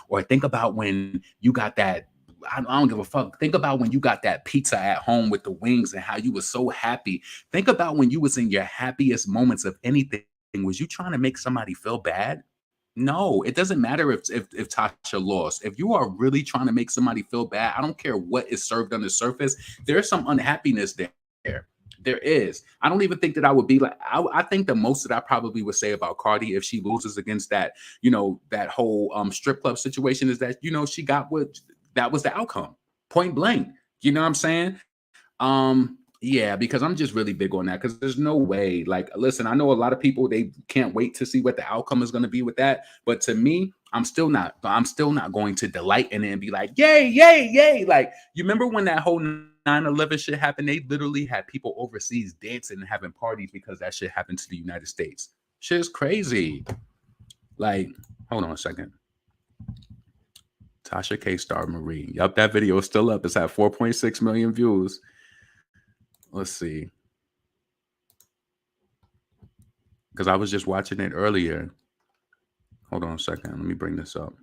Or think about when you got that. I don't give a fuck. Think about when you got that pizza at home with the wings and how you were so happy. Think about when you was in your happiest moments of anything. Was you trying to make somebody feel bad? No, it doesn't matter if Tasha lost. If you are really trying to make somebody feel bad, I don't care what is served on the surface. There's some unhappiness there. There is. I don't even think that I would be like. I think the most that I probably would say about Cardi if she loses against that, that whole strip club situation is that she got what that was the outcome, point blank. You know what I'm saying? Yeah, because I'm just really big on that because there's no way. Like, listen, I know a lot of people they can't wait to see what the outcome is going to be with that, but to me, I'm still not. I'm still not going to delight in it and be like, yay, yay, yay! Like, you remember when that whole 9/11 shit happened? They literally had people overseas dancing and having parties because that shit happened to the United States. Shit is crazy. Like, hold on a second. Tasha K star Marie. Yup, that video is still up. It's at 4.6 million views. Let's see. Because I was just watching it earlier. Hold on a second. Let me bring this up.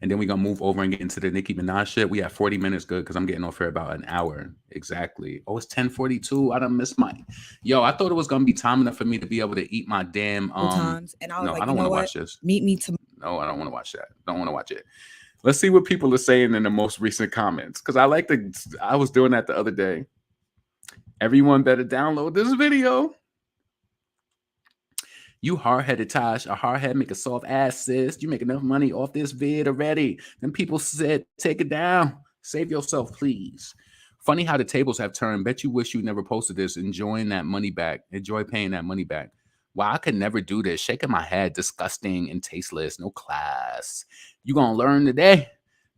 And then we're going to move over and get into the Nicki Minaj shit. We have 40 minutes good because I'm getting off here about an hour. Exactly. Oh, it's 10:42. I done missed my... Yo, I thought it was going to be time enough for me to be able to eat my damn...
times, and I was
no,
like,
I don't want to watch this.
Meet me tomorrow.
No, I don't want to watch that. Don't want to watch it. Let's see what people are saying in the most recent comments. Because I was doing that the other day. Everyone better download this video. You hard-headed, Tosh. A hard-head make a soft ass, sis. You make enough money off this vid already. Then people said, take it down. Save yourself, please. Funny how the tables have turned. Bet you wish you never posted this. Enjoying that money back. Enjoy paying that money back. Wow, I could never do this. Shaking my head. Disgusting and tasteless. No class. You gonna learn today?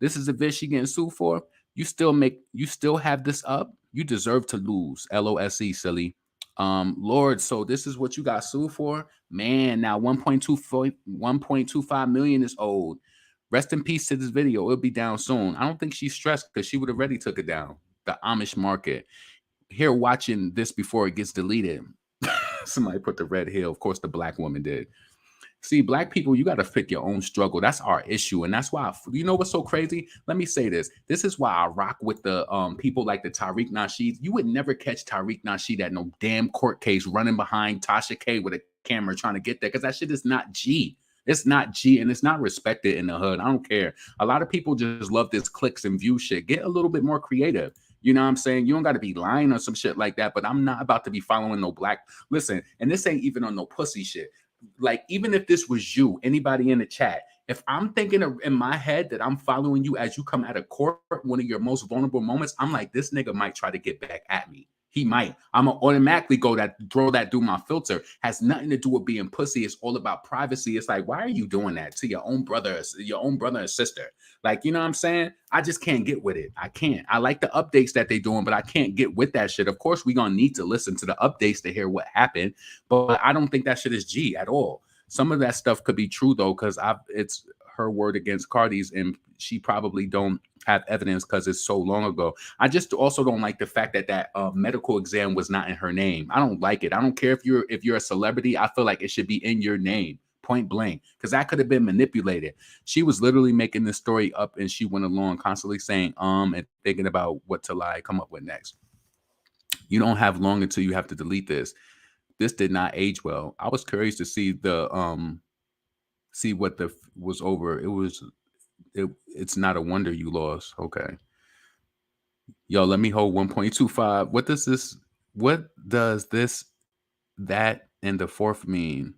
This is a vid she getting sued for. You still have this up? You deserve to lose. LOSE, silly. Lord, so this is what you got sued for? Man, now 1.25 million is old. Rest in peace to this video. It'll be down soon. I don't think she's stressed because she would have already took it down. The Amish market. Here watching this before it gets deleted. Somebody put the red hill. Of course, the black woman did. See, black people, you got to pick your own struggle. That's our issue. And that's why, you know what's so crazy? Let me say this. This is why I rock with the people like the Tariq Nasheed. You would never catch Tariq Nasheed at no damn court case running behind Tasha K with a camera trying to get there because that shit is not G. It's not G and it's not respected in the hood. I don't care. A lot of people just love this clicks and view shit. Get a little bit more creative. You know what I'm saying? You don't got to be lying or some shit like that, but I'm not about to be following no black. Listen, and this ain't even on no pussy shit. Like, even if this was you, anybody in the chat, if I'm thinking in my head that I'm following you as you come out of court, one of your most vulnerable moments, I'm like, this nigga might try to get back at me. He might. I'm gonna automatically throw that through my filter. Has nothing to do with being pussy. It's all about privacy. It's like, why are you doing that to your own brother and sister? Like, you know what I'm saying? I just can't get with it. I can't. I like the updates that they're doing, but I can't get with that shit. Of course, we're gonna need to listen to the updates to hear what happened, but I don't think that shit is G at all. Some of that stuff could be true though, because it's her word against Cardi's, and she probably don't have evidence because it's so long ago. I just also don't like the fact that medical exam was not in her name. I don't like it. I don't care if you're a celebrity. I feel like it should be in your name, point blank, because that could have been manipulated. She was literally making this story up, and she went along constantly saying and thinking about what to come up with next. You don't have long until you have to delete this. This did not age well. I was curious to see what was over. It's not a wonder you lost. Okay. Yo, let me hold 1.25. What does this, that, and the fourth mean?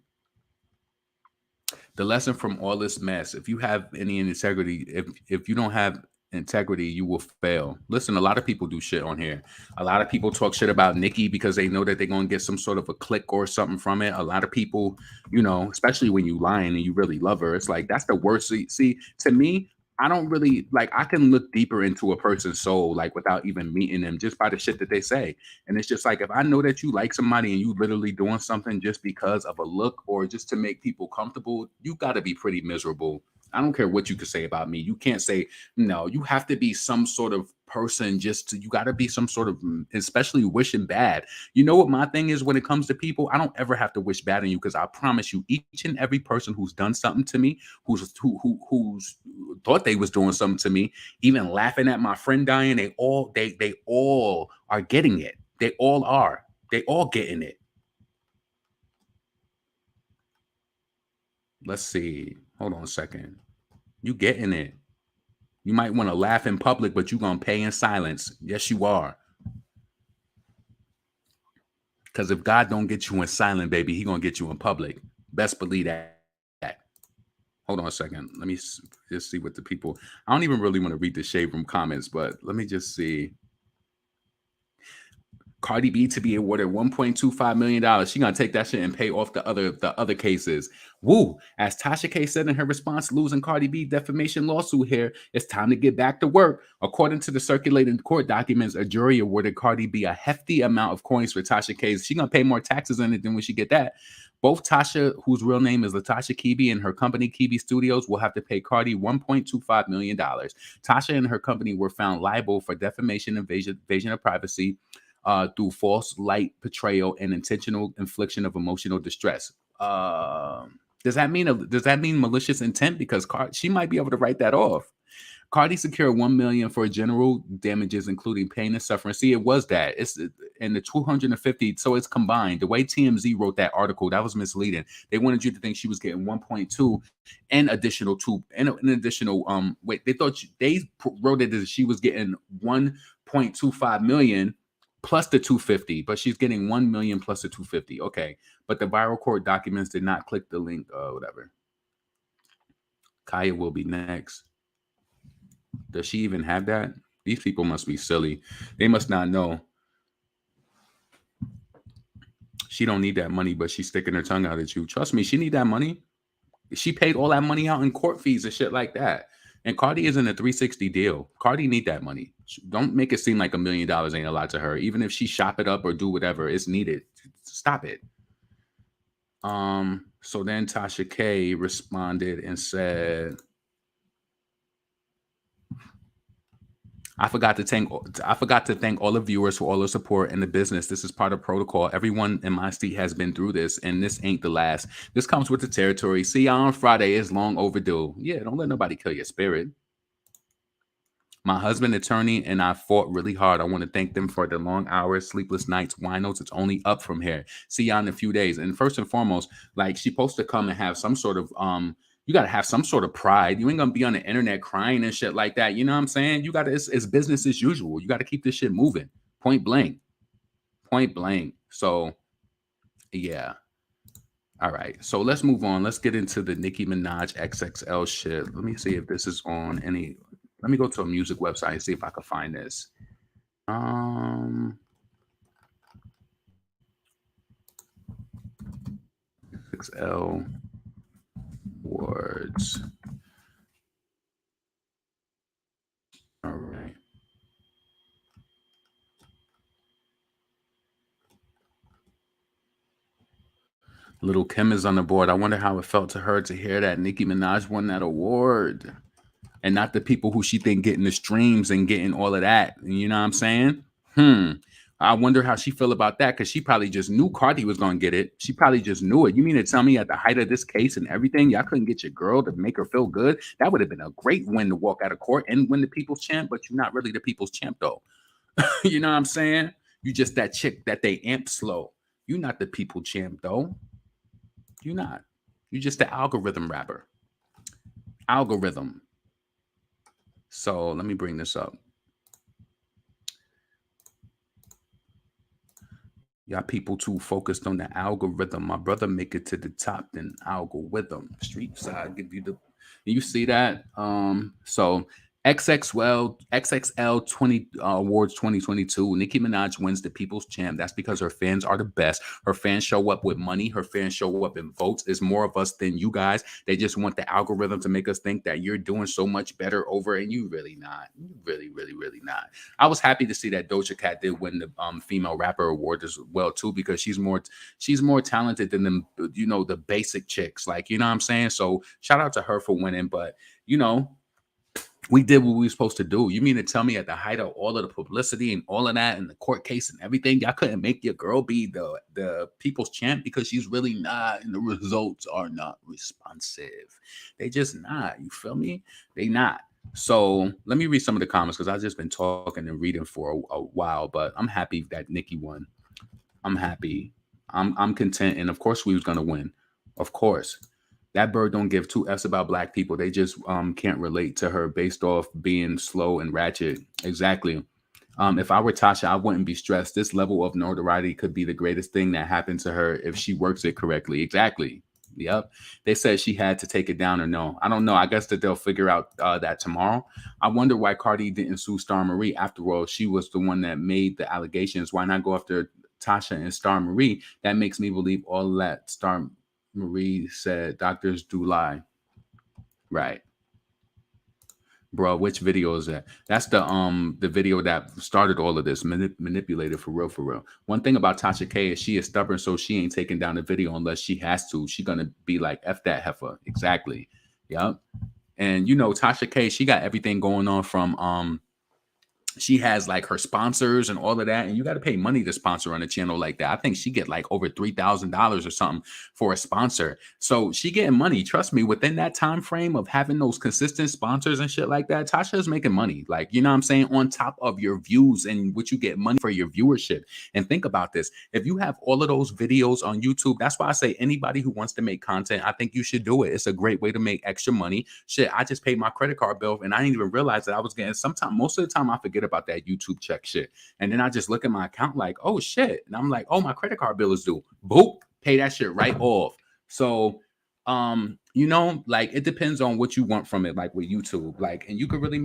The lesson from all this mess. If you have any integrity, if you don't have integrity, you will fail. Listen, a lot of people do shit on here. A lot of people talk shit about Nicki because they know that they're going to get some sort of a click or something from it. A lot of people, especially when you lying and you really love her, it's like, that's the worst. See, to me, I don't really I can look deeper into a person's soul, without even meeting them, just by the shit that they say. And it's just like, if I know that you like somebody and you literally doing something just because of a look or just to make people comfortable, you got to be pretty miserable. I don't care what you could say about me. You can't say no. You have to be some sort of person. You got to be some sort of, especially wishing bad. You know what my thing is when it comes to people? I don't ever have to wish bad on you because I promise you, each and every person who's done something to me, who's thought they was doing something to me, even laughing at my friend dying, they all are getting it. They all are. They all getting it. Let's see. Hold on a second. You getting it. You might want to laugh in public, but you're going to pay in silence. Yes, you are. Because if God don't get you in silent, baby, he going to get you in public. Best believe that. Hold on a second. Let me just see what the people... I don't even really want to read the Shade Room comments, but let me just see. Cardi B to be awarded $1.25 million. She gonna take that shit and pay off the other cases. Woo! As Tasha K said in her response, losing Cardi B defamation lawsuit here, it's time to get back to work. According to the circulating court documents, a jury awarded Cardi B a hefty amount of coins for Tasha K. She gonna pay more taxes on it than when she get that. Both Tasha, whose real name is Latasha Kibi, and her company Kibi Studios will have to pay Cardi $1.25 million. Tasha and her company were found liable for defamation, invasion of privacy, through false light portrayal and intentional infliction of emotional distress. Does that mean malicious intent? Because she might be able to write that off. Cardi secured $1 million for general damages, including pain and suffering. See, it was that. It's in the 250. So it's combined. The way TMZ wrote that article, that was misleading. They wanted you to think she was getting 1.2 and additional two and an additional wait. They wrote it as she was getting 1.25 million plus the 250, but she's getting 1 million plus the 250. Okay, but the viral court documents did not click the link. Whatever. Kaya will be next. Does she even have that? These people must be silly. They must not know. She don't need that money, but she's sticking her tongue out at you. Trust me, she need that money. She paid all that money out in court fees and shit like that. And Cardi is in a 360 deal. Cardi need that money. Don't make it seem like $1 million ain't a lot to her. Even if she shop it up or do whatever, it's needed. Stop it. So then Tasha K responded and said, I forgot to thank all the viewers for all the support and the business. This is part of protocol. Everyone in my seat has been through this, and this ain't the last. This comes with the territory. See y'all on Friday. It's long overdue. Yeah, don't let nobody kill your spirit. My husband, attorney, and I fought really hard. I want to thank them for the long hours, sleepless nights. Why notes? It's only up from here. See y'all in a few days. And first and foremost, like, she's supposed to come and have some sort of you got to have some sort of pride. You ain't going to be on the internet crying and shit like that. You know what I'm saying? You got to, it's business as usual. You got to keep this shit moving. Point blank. So, yeah. All right. So let's move on. Let's get into the Nicki Minaj XXL shit. Let me see if this is on any. Let me go to a music website and see if I can find this. XXL Awards. All right. Little Kim is on the board. I wonder how it felt to her to hear that Nicki Minaj won that award. And not the people who she think getting the streams and getting all of that. You know what I'm saying? I wonder how she feel about that, because she probably just knew Cardi was going to get it. She probably just knew it. You mean to tell me at the height of this case and everything, y'all couldn't get your girl to make her feel good? That would have been a great win to walk out of court and win the people's champ, but you're not really the people's champ, though. You know what I'm saying? You just that chick that they amp slow. You're not the people champ, though. You're not. You're just the algorithm rapper. Algorithm. So let me bring this up. Y'all people too focused on the algorithm. My brother make it to the top, then algorithm. Street side give you the. You see that? So XXL 20 Awards 2022. Nicki Minaj wins the People's Champ. That's because her fans are the best. Her fans show up with money. Her fans show up in votes. It's more of us than you guys. They just want the algorithm to make us think that you're doing so much better over, and you really not. You really not. I was happy to see that Doja Cat did win the female rapper award as well too, because she's more talented than them, the basic chicks. Like, you know what I'm saying? So shout out to her for winning. But we did what we were supposed to do. You mean to tell me at the height of all of the publicity and all of that and the court case and everything, y'all couldn't make your girl be the people's champ because she's really not, and the results are not responsive. They just not. You feel me? They not. So let me read some of the comments because I've just been talking and reading for a while, but I'm happy that Nicki won. I'm happy. I'm content, and of course we was gonna win. Of course. That bird don't give two F's about black people. They just can't relate to her based off being slow and ratchet. Exactly. If I were Tasha, I wouldn't be stressed. This level of notoriety could be the greatest thing that happened to her if she works it correctly. Exactly. Yep. They said she had to take it down or no. I don't know. I guess that they'll figure out that tomorrow. I wonder why Cardi didn't sue Star Marie. After all, she was the one that made the allegations. Why not go after Tasha and Star Marie? That makes me believe all that Star Marie said doctors do lie. Right. Bro, which video is that? That's the video that started all of this, manipulated for real, for real. One thing about Tasha K is she is stubborn, so she ain't taking down the video unless she has to. She gonna be like, F that heifer. Exactly. Yep. And Tasha K, she got everything going on from she has like her sponsors and all of that, and you got to pay money to sponsor on a channel like that. I think she get like over $3,000 or something for a sponsor. So she getting money. Trust me, within that time frame of having those consistent sponsors and shit like that, Tasha is making money. Like, you know what I'm saying? On top of your views and what you get money for your viewership. And think about this. If you have all of those videos on YouTube, that's why I say anybody who wants to make content, I think you should do it. It's a great way to make extra money. Shit, I just paid my credit card bill and I didn't even realize that I was getting most of the time I forget about that YouTube check shit. And then I just look at my account like, oh shit. And I'm like, oh, my credit card bill is due. Boop, pay that shit right off. So like it depends on what you want from it, like with YouTube. Like, and you can really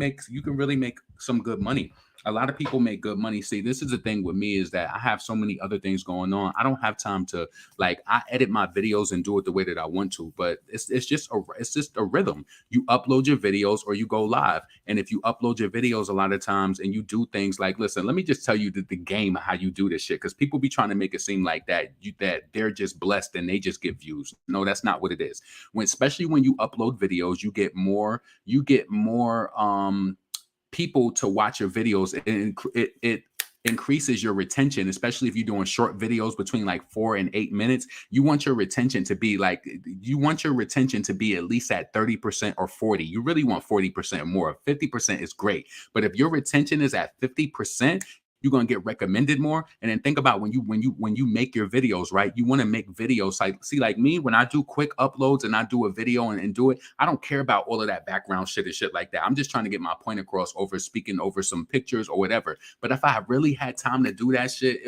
make some good money. A lot of people make good money. See, this is the thing with me is that I have so many other things going on. I don't have time to I edit my videos and do it the way that I want to, but it's just a rhythm. You upload your videos or you go live. And if you upload your videos a lot of times and you do things like, listen, let me just tell you the game of how you do this shit. Because people be trying to make it seem like that they're just blessed and they just get views. No, that's not what it is. Especially when you upload videos, you get more people to watch your videos, and it increases your retention, especially if you're doing short videos between like 4 and 8 minutes. You want your retention to be at least at 30% or 40. You really want 40% more. 50% is great. But if your retention is at 50%, you're going to get recommended more. And then think about when you make your videos, right? You want to make videos like me, when I do quick uploads and I do a video and do it, I don't care about all of that background shit and shit like that. I'm just trying to get my point across over speaking over some pictures or whatever. But if I really had time to do that shit,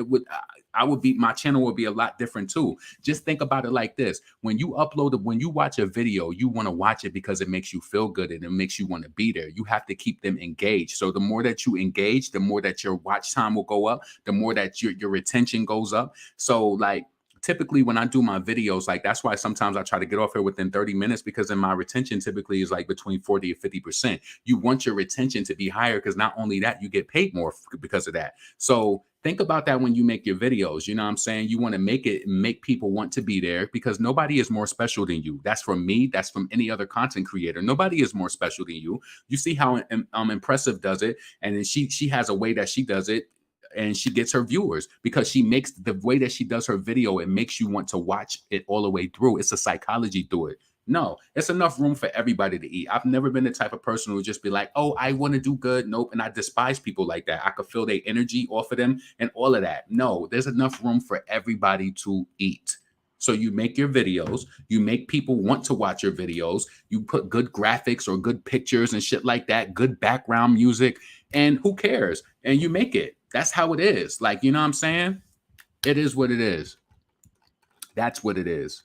my channel would be a lot different too. Just think about it like this. When you watch a video, you want to watch it because it makes you feel good and it makes you want to be there. You have to keep them engaged. So the more that you engage, the more that your watch time will go up, the more that your retention goes up. So typically when I do my videos, that's why sometimes I try to get off here within 30 minutes, because then my retention typically is between 40 and 50%. You want your retention to be higher because not only that, you get paid more because of that. So think about that when you make your videos. You know what I'm saying? You want to make people want to be there, because nobody is more special than you. That's from me. That's from any other content creator. Nobody is more special than you. You see how Impressive does it, and then she has a way that she does it, and she gets her viewers because she makes the way that she does her video. It makes you want to watch it all the way through. It's a psychology through it. No, it's enough room for everybody to eat. I've never been the type of person who would just be like, oh, I want to do good. Nope. And I despise people like that. I could feel their energy off of them and all of that. No, there's enough room for everybody to eat. So you make your videos, you make people want to watch your videos, you put good graphics or good pictures and shit like that, good background music, and who cares? And you make it. That's how it is. You know what I'm saying? It is what it is. That's what it is.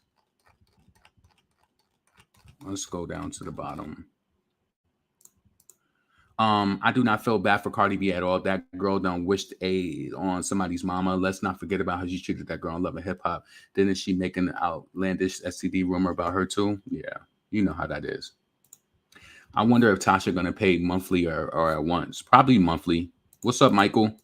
Let's go down to the bottom. I do not feel bad for Cardi B at all. That girl done wished a on somebody's mama. Let's not forget about how she treated that girl in Love and Hip Hop. Didn't she make an outlandish STD rumor about her too? Yeah, you know how that is. I wonder if Tasha gonna pay monthly or at once. Probably monthly. What's up, Michael?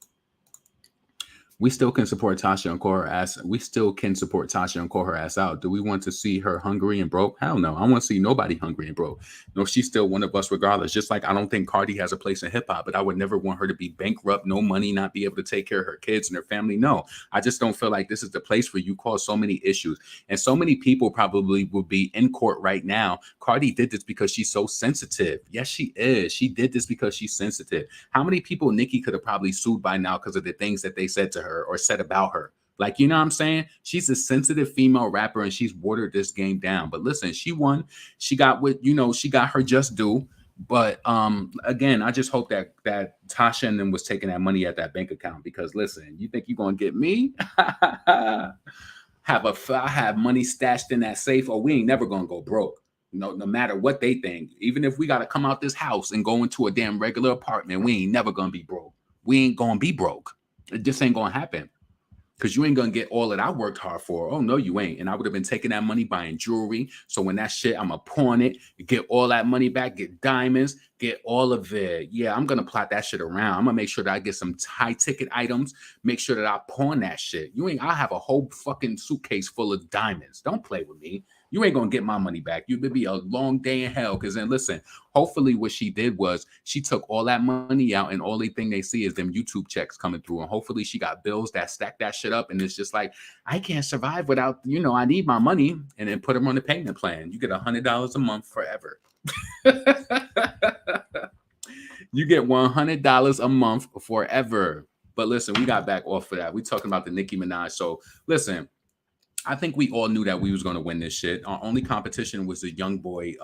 We still can support Tasha and call her ass. We still can support Tasha and call her ass out. Do we want to see her hungry and broke? Hell no. I want to see nobody hungry and broke. No, she's still one of us regardless. Just like I don't think Cardi has a place in hip hop, but I would never want her to be bankrupt, no money, not be able to take care of her kids and her family. No, I just don't feel like this is the place for you. Cause so many issues, and so many people probably will be in court right now. Cardi did this because she's so sensitive. Yes, she is. She did this because she's sensitive. How many people Nicki could have probably sued by now because of the things that they said to her or said about her? Like, you know what I'm saying? She's a sensitive female rapper and she's watered this game down. But listen, she won. She got what, she got her just due. But again, I just hope that Tasha and them was taking that money at that bank account, because listen, you think you're gonna get me? I have money stashed in that safe, or we ain't never gonna go broke. No matter what they think, even if we got to come out this house and go into a damn regular apartment, we ain't never gonna be broke. We ain't gonna be broke. It just ain't gonna happen, because you ain't gonna get all that I worked hard for. Oh no, you ain't. And I would have been taking that money buying jewelry. So when that shit, I'm gonna pawn it, get all that money back, get diamonds, get all of it. Yeah, I'm gonna plot that shit around. I'm gonna make sure that I get some high ticket items. Make sure that I pawn that shit. I'll have a whole fucking suitcase full of diamonds. Don't play with me. You ain't gonna get my money back. It'd be a long day in hell. Because then listen, hopefully what she did was she took all that money out, and only thing they see is them YouTube checks coming through. And hopefully she got bills that stack that shit up. And it's just like, I can't survive without, I need my money. And then put them on the payment plan. You get $100 a month forever. You get $100 a month forever. But listen, we got back off of that. We talking about the Nicki Minaj. So listen, I think we all knew that we was going to win this shit. Our only competition was the young boy,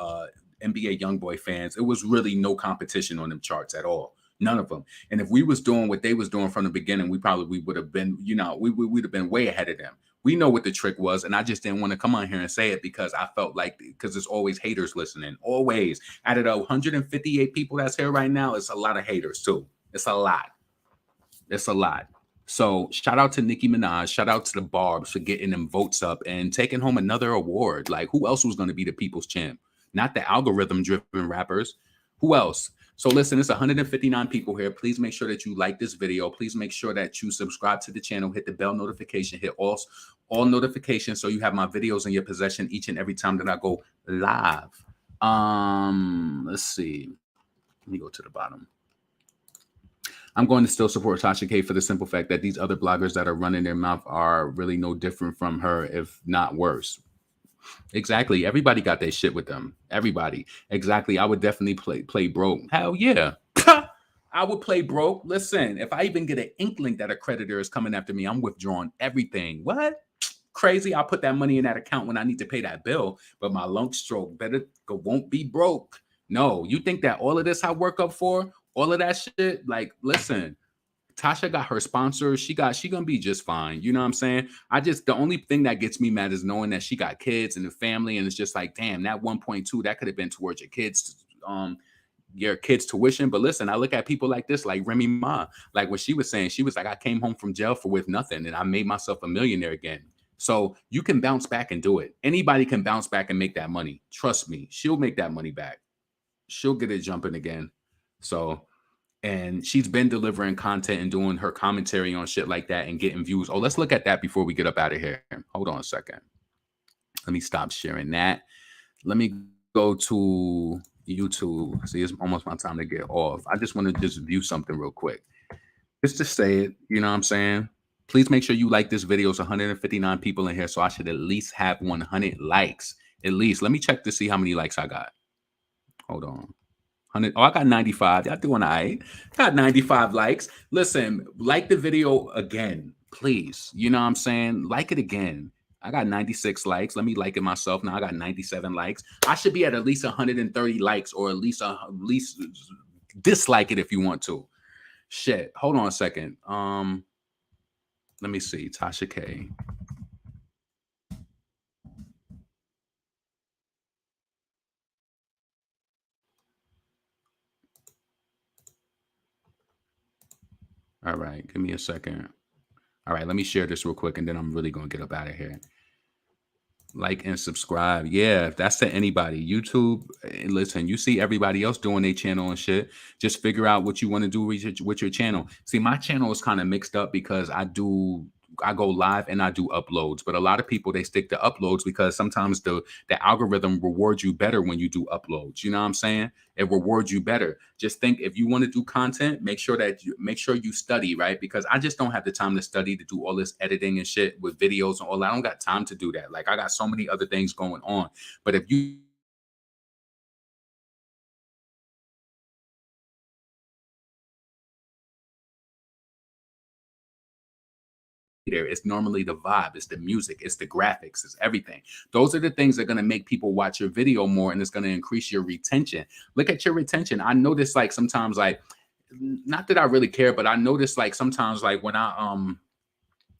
NBA young boy fans. It was really no competition on them charts at all. None of them. And if we was doing what they was doing from the beginning, we probably would have been, we would have been way ahead of them. We know what the trick was, and I just didn't want to come on here and say it because I felt like, because there's always haters listening. Always. Out of the 158 people that's here right now, it's a lot of haters too. It's a lot. It's a lot. So shout out to Nicki Minaj, shout out to the Barbs for getting them votes up and taking home another award. Like, who else was going to be the people's champ? Not the algorithm-driven rappers. Who else? So listen, it's 159 people here. Please make sure that you like this video. Please make sure that you subscribe to the channel, hit the bell notification, hit all notifications so you have my videos in your possession each and every time that I go live. Let's see. Let me go to the bottom. I'm going to still support Tasha K for the simple fact that these other bloggers that are running their mouth are really no different from her, if not worse. Exactly. Everybody got their shit with them. Everybody. Exactly. I would definitely play broke. Hell yeah. I would play broke. Listen, if I even get an inkling that a creditor is coming after me, I'm withdrawing everything. What? Crazy. I'll put that money in that account when I need to pay that bill, but my lung stroke won't be broke. No, you think that all of this I work up for? All of that shit, like, listen, Tasha got her sponsors. She gonna be just fine. You know what I'm saying? The only thing that gets me mad is knowing that she got kids and a family, and it's just like, damn, that 1.2 that could have been towards your kids' tuition. But listen, I look at people like this, like Remy Ma, like what she was saying. She was like, I came home from jail with nothing, and I made myself a millionaire again. So you can bounce back and do it. Anybody can bounce back and make that money. Trust me, she'll make that money back. She'll get it jumping again. So, and she's been delivering content and doing her commentary on shit like that and getting views. Oh, let's look at that before we get up out of here. Hold on a second. Let me stop sharing that. Let me go to YouTube. See, it's almost my time to get off. I just want to just view something real quick. Just to say it, you know what I'm saying? Please make sure you like this video. It's 159 people in here, so I should at least have 100 likes. At least. Let me check to see how many likes I got. Hold on. 100. Oh, I got 95. Y'all doing all right. Got 95 likes. Listen, like the video again, please. You know what I'm saying? Like it again. I got 96 likes. Let me like it myself. Now I got 97 likes. I should be at least 130 likes, or at least dislike it if you want to. Shit. Hold on a second. Let me see. Tasha K. All right, give me a second. All right, let me share this real quick, and then I'm really gonna get up out of here. Like and subscribe. Yeah, if that's to anybody. YouTube, listen, you see everybody else doing their channel and shit. Just figure out what you want to do with your channel. See, my channel is kind of mixed up because I go live and I do uploads, but a lot of people they stick to uploads because sometimes the algorithm rewards you better when you do uploads. You know what I'm saying? It rewards you better. Just think if you want to do content, make sure you study, right? Because I just don't have the time to study to do all this editing and shit with videos and all that. I don't got time to do that. Like I got so many other things going on. But if you there. It's normally the vibe, it's the music, it's the graphics, it's everything. Those are the things that are going to make people watch your video more and it's going to increase your retention. Look at your retention. I notice like sometimes like not that I really care, but I notice like sometimes like when I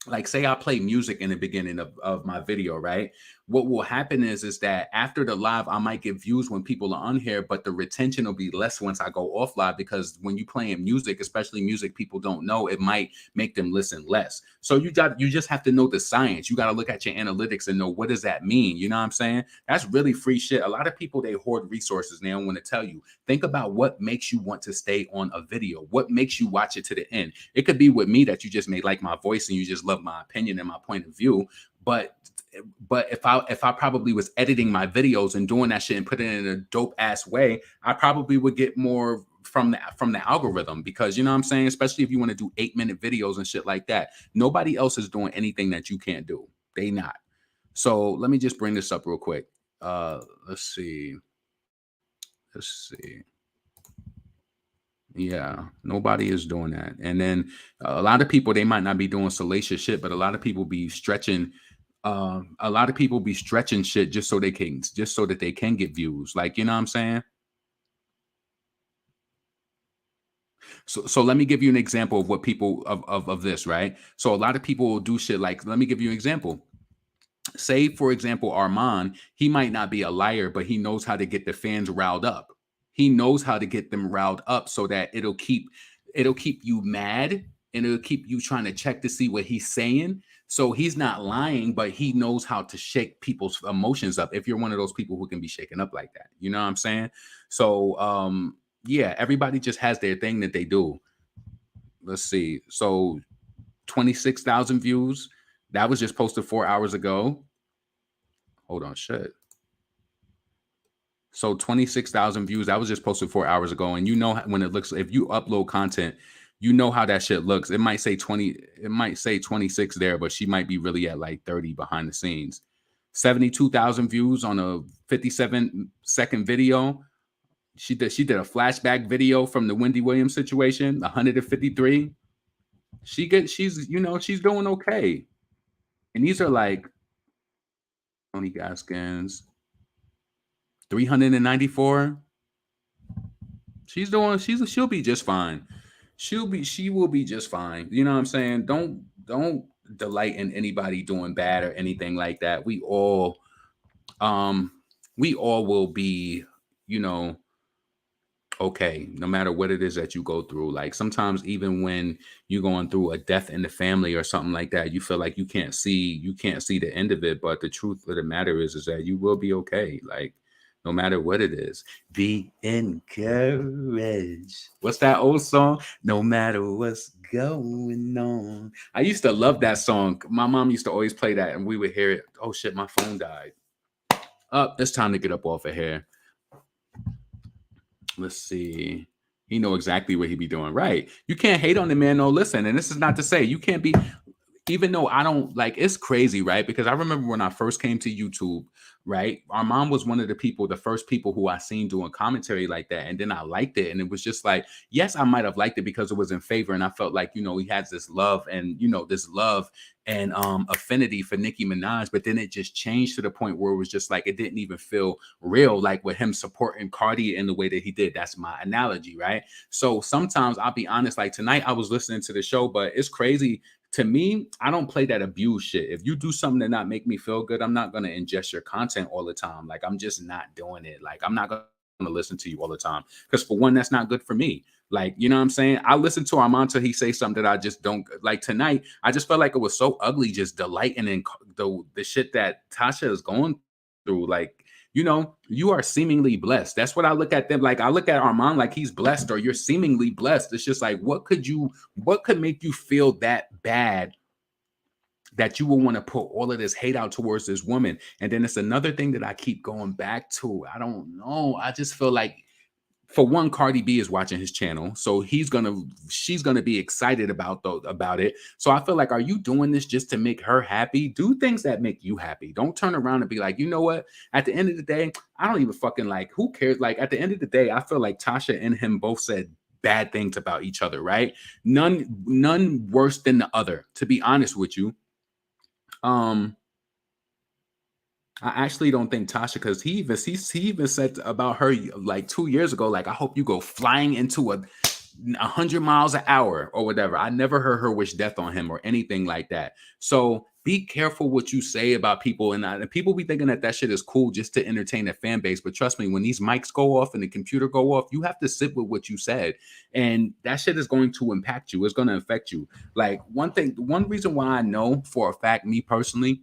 like say I play music in the beginning of my video, right? What will happen is that after the live, I might get views when people are on here, but the retention will be less once I go off live because when you playing music, especially music people don't know, it might make them listen less. So you just have to know the science. You got to look at your analytics and know what does that mean. You know what I'm saying? That's really free shit. A lot of people they hoard resources and they don't want to tell you. Think about what makes you want to stay on a video. What makes you watch it to the end? It could be with me that you just may like my voice and you just love my opinion and my point of view. But if I probably was editing my videos and doing that shit and putting it in a dope ass way, I probably would get more from the algorithm because you know what I'm saying, especially if you want to do 8-minute videos and shit like that. Nobody else is doing anything that you can't do. They not. So let me just bring this up real quick. Let's see. Let's see. Yeah, nobody is doing that. And then a lot of people they might not be doing salacious shit, but a lot of people be stretching. A lot of people be stretching shit just so that they can get views. Like you know what I'm saying. So let me give you an example of what people of this right. So a lot of people will do shit like let me give you an example. Say for example Armand, he might not be a liar, but he knows how to get the fans riled up. He knows how to get them riled up so that it'll keep you mad and it'll keep you trying to check to see what he's saying. So he's not lying, but he knows how to shake people's emotions up if you're one of those people who can be shaken up like that. You know what I'm saying? So yeah, everybody just has their thing that they do. Let's see. So 26,000 views. That was just posted 4 hours ago. Hold on, shit. So 26,000 views. That was just posted 4 hours ago. And you know when it looks, if you upload content, you know how that shit looks. It might say 20, it might say 26 there, but she might be really at like 30 behind the scenes. 72,000 views on a 57-second video. She did a flashback video from the Wendy Williams situation, 153. She's doing okay. And these are like Tony Gaskins, 394. She'll be just fine. She will be just fine. You know what I'm saying? Don't delight in anybody doing bad or anything like that. Um we all will be, you know, okay, no matter what it is that you go through. Like sometimes even when you're going through a death in the family or something like that, you feel like you can't see the end of it. But the truth of the matter is that you will be okay. Like no matter what it is. Be encouraged. What's that old song? No matter what's going on. I used to love that song. My mom used to always play that and we would hear it. Oh shit, my phone died. It's time to get up off of here. Let's see. He know exactly what he be doing. Right. You can't hate on the man. No, listen. And this is not to say you can't be, even though I don't like it's crazy, right? Because I remember when I first came to YouTube, right? Our mom was one of the first people who I seen doing commentary like that. And then I liked it. And it was just like, yes, I might have liked it because it was in favor. And I felt like, he has this love and this love and affinity for Nicki Minaj. But then it just changed to the point where it was just like it didn't even feel real, like with him supporting Cardi in the way that he did. That's my analogy, right? So sometimes I'll be honest, like tonight I was listening to the show, but it's crazy to me, I don't play that abuse shit. If you do something that not make me feel good, I'm not going to ingest your content all the time. Like, I'm just not doing it. Like, I'm not going to listen to you all the time. Because for one, that's not good for me. Like, you know what I'm saying? I listen to Armand till he say something that I just don't like. Tonight, I just felt like it was so ugly, just delighting in the shit that Tasha is going through. Like, you know, you are seemingly blessed. That's what I look at them. Like, I look at Armand like he's blessed, or you're seemingly blessed. It's just like, what could make you feel that bad that you will want to put all of this hate out towards this woman? And then it's another thing that I keep going back to. I don't know. I just feel like, for one, Cardi B is watching his channel, so she's gonna be excited about it. So I feel like, are you doing this just to make her happy? Do things that make you happy. Don't turn around and be like, you know what? At the end of the day, I don't even fucking like. Who cares? Like, at the end of the day, I feel like Tasha and him both said bad things about each other, right? None worse than the other. To be honest with you, I actually don't think Tasha, because he even said about her like 2 years ago, like, I hope you go flying into 100 miles an hour or whatever. I never heard her wish death on him or anything like that. So be careful what you say about people, and people be thinking that shit is cool just to entertain a fan base. But trust me, when these mics go off and the computer go off, you have to sit with what you said, and that shit is going to impact you. It's going to affect you. Like, one reason why I know for a fact, me personally,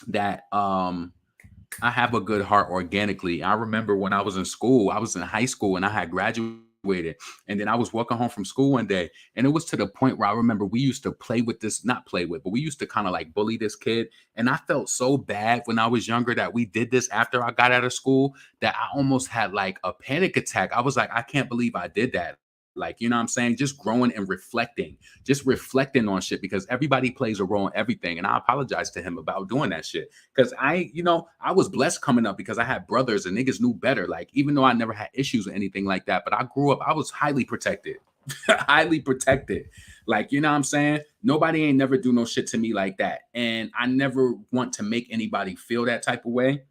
that I have a good heart organically. I remember when I was in school, I was in high school and I had graduated, and then I was walking home from school one day, and it was to the point where I remember we used to not play with, but we used to kind of like bully this kid. And I felt so bad when I was younger that we did this after I got out of school, that I almost had like a panic attack. I was like, I can't believe I did that. Like, you know what I'm saying? Just growing and just reflecting on shit, because everybody plays a role in everything. And I apologize to him about doing that shit. Because I was blessed coming up because I had brothers and niggas knew better. Like, even though I never had issues or anything like that, but I grew up, I was highly protected. Highly protected. Like, you know what I'm saying? Nobody ain't never do no shit to me like that. And I never want to make anybody feel that type of way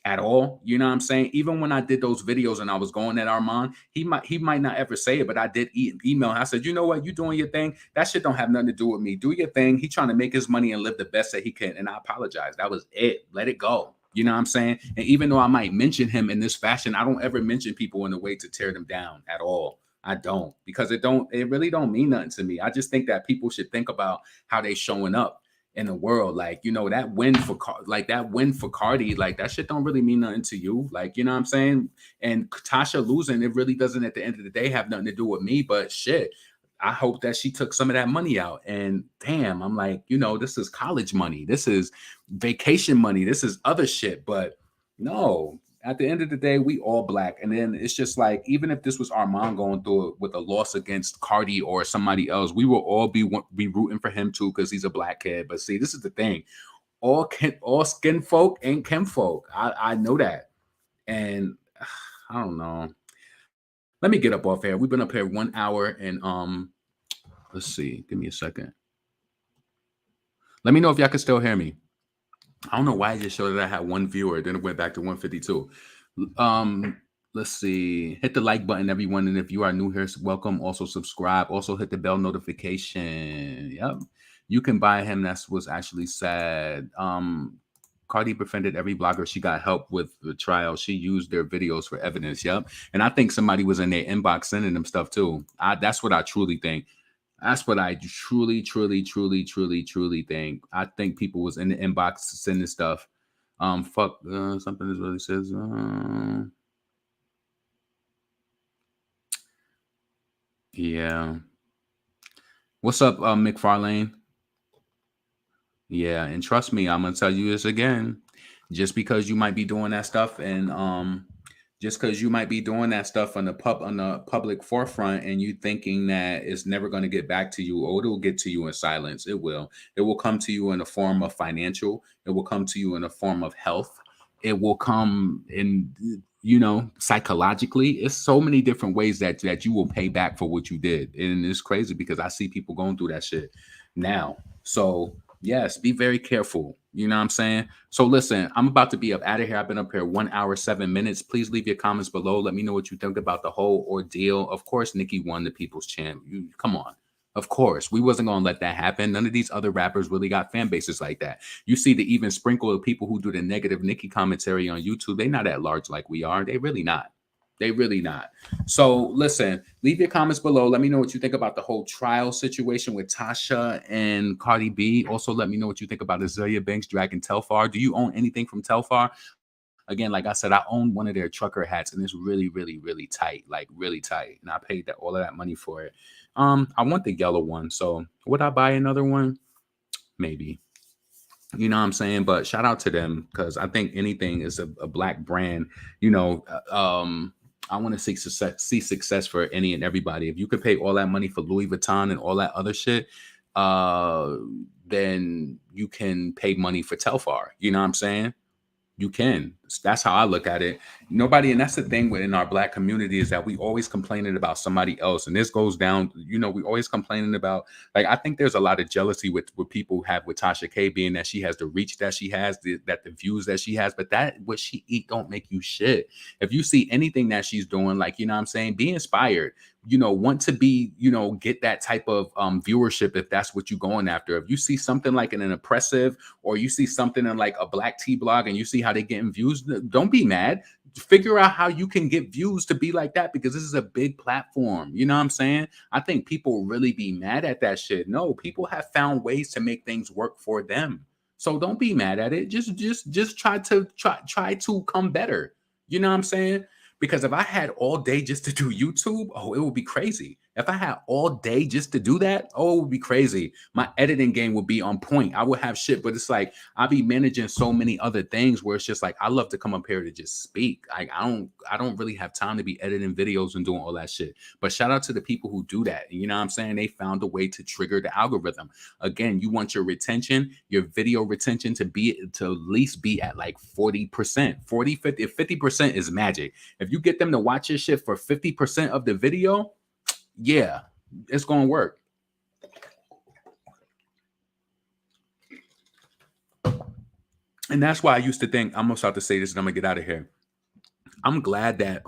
at all. You know what I'm saying? Even when I did those videos and I was going at Armand, he might not ever say it, but I did email. I said, you know what? You doing your thing. That shit don't have nothing to do with me. Do your thing. He trying to make his money and live the best that he can. And I apologize. That was it. Let it go. You know what I'm saying? And even though I might mention him in this fashion, I don't ever mention people in a way to tear them down at all. I don't, because it really don't mean nothing to me. I just think that people should think about how they showing up in the world. Like, you know, that win for Cardi, like, that shit don't really mean nothing to you. Like, you know what I'm saying? And Tasha losing, it really doesn't at the end of the day have nothing to do with me. But shit, I hope that she took some of that money out. And damn, I'm like, you know, this is college money. This is vacation money. This is other shit. But no, at the end of the day, we all black. And then it's just like, even if this was Armand going through it with a loss against Cardi or somebody else, we will all be rooting for him too, because he's a black kid. But see, this is the thing. All skin folk ain't kin folk. I know that. And I don't know. Let me get up off here. We've been up here 1 hour and let's see. Give me a second. Let me know if y'all can still hear me. I don't know why I just showed that I had one viewer, then it went back to 152. Let's see. Hit the like button, everyone. And if you are new here, welcome. Also subscribe. Also hit the bell notification. Yep. You can buy him. That's what's actually sad. Cardi befriended every blogger she got help with the trial. She used their videos for evidence. Yep. And I think somebody was in their inbox sending them stuff too. That's what I truly think. That's what I truly think. I think people was in the inbox sending stuff. Fuck, something is really says. Yeah. What's up, McFarlane? Yeah, and trust me, I'm gonna tell you this again. Just because you might be doing that stuff, and just because you might be doing that stuff on the public forefront, and you thinking that it's never going to get back to you, or it will get to you in silence. It will. It will come to you in a form of financial. It will come to you in a form of health. It will come in, you know, psychologically. It's so many different ways that you will pay back for what you did, and it's crazy because I see people going through that shit now. So yes, be very careful. You know what I'm saying? So listen, I'm about to be up out of here. I've been up here 1 hour, 7 minutes. Please leave your comments below. Let me know what you think about the whole ordeal. Of course, Nicki won the People's Champ. Come on. Of course, we wasn't going to let that happen. None of these other rappers really got fan bases like that. You see the even sprinkle of people who do the negative Nicki commentary on YouTube. They're not at large like we are. They really not. They really not. So listen, leave your comments below. Let me know what you think about the whole trial situation with Tasha and Cardi B. Also, let me know what you think about Azealia Banks dragging Telfar. Do you own anything from Telfar? Again, like I said, I own one of their trucker hats, and it's really, really, really tight, like really tight. And I paid that all of that money for it. I want the yellow one. So would I buy another one? Maybe. You know what I'm saying? But shout out to them because I think anything is a black brand. You know, I want to see success for any and everybody. If you could pay all that money for Louis Vuitton and all that other shit, uh, then you can pay money for Telfar. You know what I'm saying? You can. That's how I look at it. Nobody, and that's the thing within our black community is that we always complaining about somebody else. And this goes down, you know, we always complaining about, like, I think there's a lot of jealousy with what people have with Tasha K, being that she has the reach that she has, that the views that she has, but that what she eat don't make you shit. If you see anything that she's doing, like, you know what I'm saying, be inspired, you know, want to be, you know, get that type of viewership if that's what you're going after. If you see something like an oppressive, or you see something in like a black tea blog and you see how they getting views, don't be mad. Figure out how you can get views to be like that, because this is a big platform. You know what I'm saying? I think people really be mad at that shit. No, people have found ways to make things work for them. So don't be mad at it. Just try to come better. You know what I'm saying? Because if I had all day just to do YouTube, oh, it would be crazy. If I had all day just to do that, oh, it would be crazy. My editing game would be on point. I would have shit, but it's like I be managing so many other things where it's just like I love to come up here to just speak. Like I don't really have time to be editing videos and doing all that shit. But shout out to the people who do that. You know what I'm saying? They found a way to trigger the algorithm. Again, you want your retention, your video retention to at least be at like 40%, 40, 50. If 50% is magic. If you get them to watch your shit for 50% of the video, yeah, it's gonna work. And that's why I used to think, I'm gonna start to say this and I'm gonna get out of here. I'm glad that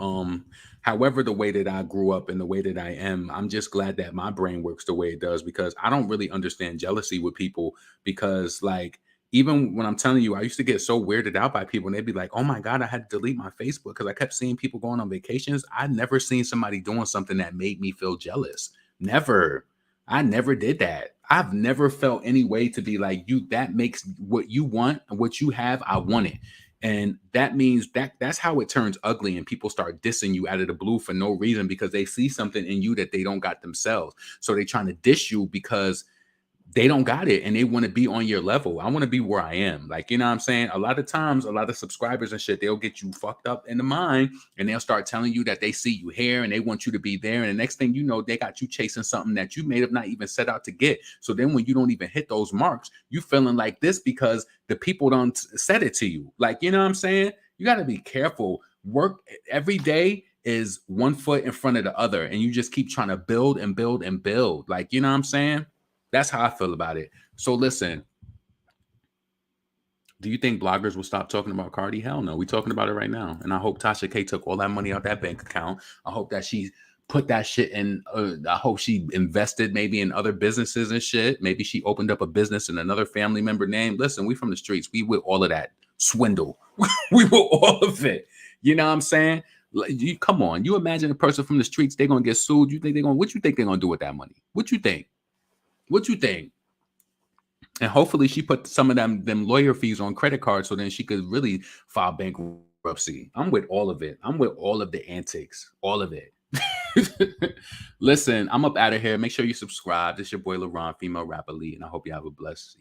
however the way that I grew up and the way that I am, I'm just glad that my brain works the way it does, because I don't really understand jealousy with people. Because like, even when I'm telling you, I used to get so weirded out by people and they'd be like, oh my God, I had to delete my Facebook because I kept seeing people going on vacations. I'd never seen somebody doing something that made me feel jealous. Never. I never did that. I've never felt any way to be like, you, that makes what you want and what you have, I want it. And that means that's how it turns ugly, and people start dissing you out of the blue for no reason, because they see something in you that they don't got themselves. So they trying to diss you because they don't got it and they want to be on your level. I want to be where I am. Like, you know what I'm saying? A lot of times, a lot of subscribers and shit, they'll get you fucked up in the mind and they'll start telling you that they see you here and they want you to be there. And the next thing you know, they got you chasing something that you may have not even set out to get. So then when you don't even hit those marks, you feeling like this because the people don't set it to you. Like, you know what I'm saying? You got to be careful. Work every day is one foot in front of the other. And you just keep trying to build and build and build. Like, you know what I'm saying? That's how I feel about it. So listen, do you think bloggers will stop talking about Cardi? Hell no. We're talking about it right now. And I hope Tasha K took all that money out that bank account. I hope that she put that shit in. I hope she invested maybe in other businesses and shit. Maybe she opened up a business in another family member name. Listen, we from the streets. We with all of that swindle. We with all of it. You know what I'm saying? You come on. You imagine a person from the streets, they're gonna get sued. You think they're gonna, what you think they're gonna do with that money? What you think? What you think? And hopefully she put some of them lawyer fees on credit cards so then she could really file bankruptcy. I'm with all of it. I'm with all of the antics, all of it. Listen, I'm up out of here. Make sure you subscribe. This is your boy LaRon, female rapper lead, and I hope you have a blessed